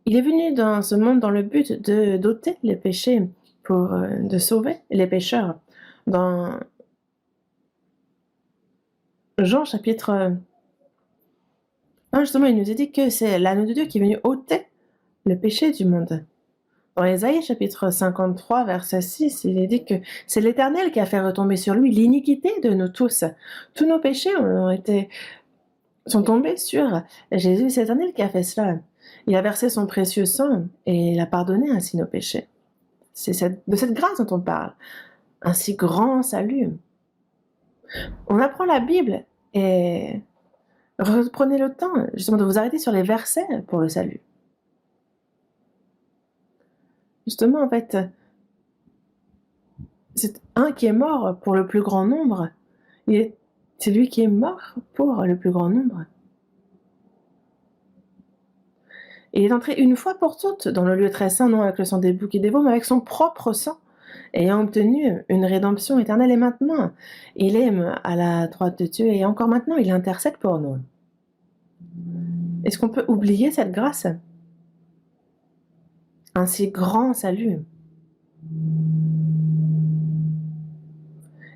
il est venu dans ce monde dans le but d'ôter les péchés, de sauver les pécheurs. Dans Jean, chapitre 1, justement, il nous dit que c'est l'anneau de Dieu qui est venu ôter le péché du monde. Dans Ésaïe, chapitre 53, verset 6, il est dit que c'est l'Éternel qui a fait retomber sur lui l'iniquité de nous tous. Tous nos péchés sont tombés sur Jésus, c'est l'Éternel qui a fait cela. Il a versé son précieux sang et il a pardonné ainsi nos péchés. C'est de cette grâce dont on parle, un si grand salut. On apprend la Bible et reprenez le temps justement de vous arrêter sur les versets pour le salut. Justement, en fait, c'est un qui est mort pour le plus grand nombre. C'est lui qui est mort pour le plus grand nombre. Et il est entré une fois pour toutes dans le lieu très saint, non avec le sang des boucs et des veaux, mais avec son propre sang, ayant obtenu une rédemption éternelle. Et maintenant, il est à la droite de Dieu et encore maintenant, il intercède pour nous. Est-ce qu'on peut oublier cette grâce? Un si grand salut.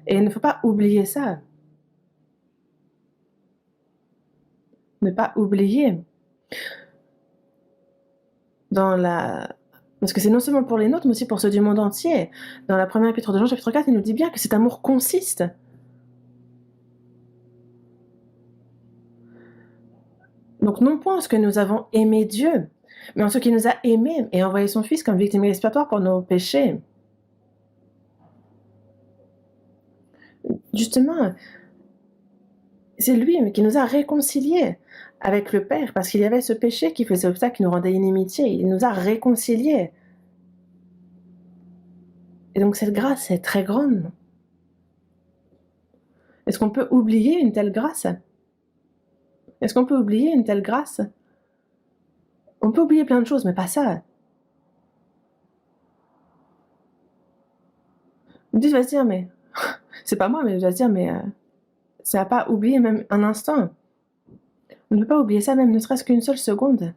Et il ne faut pas oublier ça. Ne pas oublier. Parce que c'est non seulement pour les nôtres, mais aussi pour ceux du monde entier. Dans la première épître de Jean, chapitre 4, il nous dit bien que cet amour consiste. Donc non point en ce que nous avons aimé Dieu, mais en ce qu'il nous a aimés et envoyé son Fils comme victime expiatoire pour nos péchés. Justement, c'est lui qui nous a réconciliés avec le Père, parce qu'il y avait ce péché qui faisait obstacle, qui nous rendait inimitié. Il nous a réconciliés. Et donc cette grâce est très grande. Est-ce qu'on peut oublier une telle grâce? Est-ce qu'on peut oublier une telle grâce? On peut oublier plein de choses, mais pas ça. Dieu va se dire, mais c'est pas moi, mais il va se dire, mais ça va pas oublier même un instant. On ne peut pas oublier ça, même ne serait-ce qu'une seule seconde.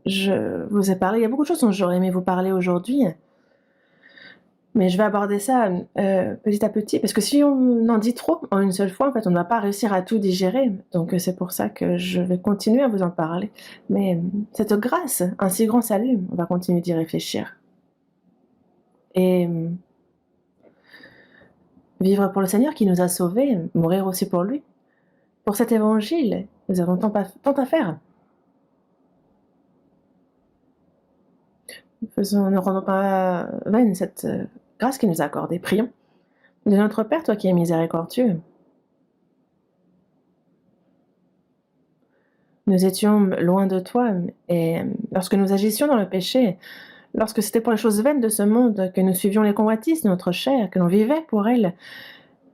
Je vous ai parlé, il y a beaucoup de choses dont j'aurais aimé vous parler aujourd'hui, mais je vais aborder ça petit à petit, parce que si on en dit trop en une seule fois, en fait, on ne va pas réussir à tout digérer. Donc c'est pour ça que je vais continuer à vous en parler. Mais cette grâce, un si grand salut, on va continuer d'y réfléchir. Et vivre pour le Seigneur qui nous a sauvés, mourir aussi pour lui. Pour cet évangile, nous avons tant à faire. Ne rendons pas vaine cette grâce qu'il nous a accordée. Prions. De notre Père, toi qui es miséricordieux, nous étions loin de toi, et lorsque nous agissions dans le péché, lorsque c'était pour les choses vaines de ce monde que nous suivions les convoitises de notre chair, que l'on vivait pour elle,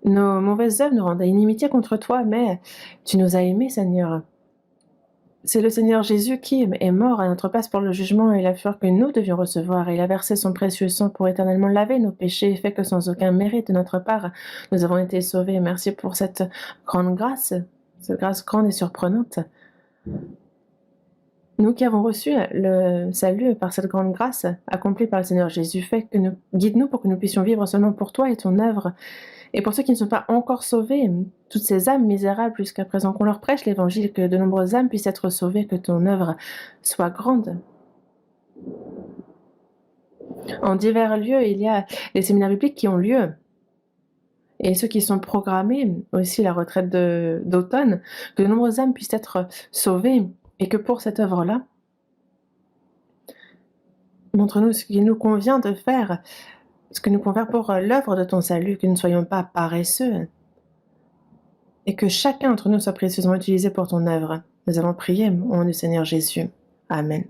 nos mauvaises œuvres nous rendaient inimitié contre toi, mais tu nous as aimés, Seigneur. C'est le Seigneur Jésus qui est mort à notre place pour le jugement et la fureur que nous devions recevoir. Il a versé son précieux sang pour éternellement laver nos péchés et fait que sans aucun mérite de notre part, nous avons été sauvés. Merci pour cette grande grâce, cette grâce grande et surprenante. Nous qui avons reçu le salut par cette grande grâce accomplie par le Seigneur Jésus, guide-nous pour que nous puissions vivre seulement pour toi et ton œuvre. Et pour ceux qui ne sont pas encore sauvés, toutes ces âmes misérables jusqu'à présent, qu'on leur prêche l'évangile, que de nombreuses âmes puissent être sauvées, que ton œuvre soit grande. En divers lieux, il y a les séminaires bibliques qui ont lieu. Et ceux qui sont programmés, aussi la retraite d'automne, que de nombreuses âmes puissent être sauvées. Et que pour cette œuvre-là, montre-nous ce qu'il nous convient de faire, ce que nous pouvons faire pour l'œuvre de ton salut, que nous ne soyons pas paresseux, et que chacun d'entre nous soit précieusement utilisé pour ton œuvre. Nous avons prié au nom du Seigneur Jésus. Amen.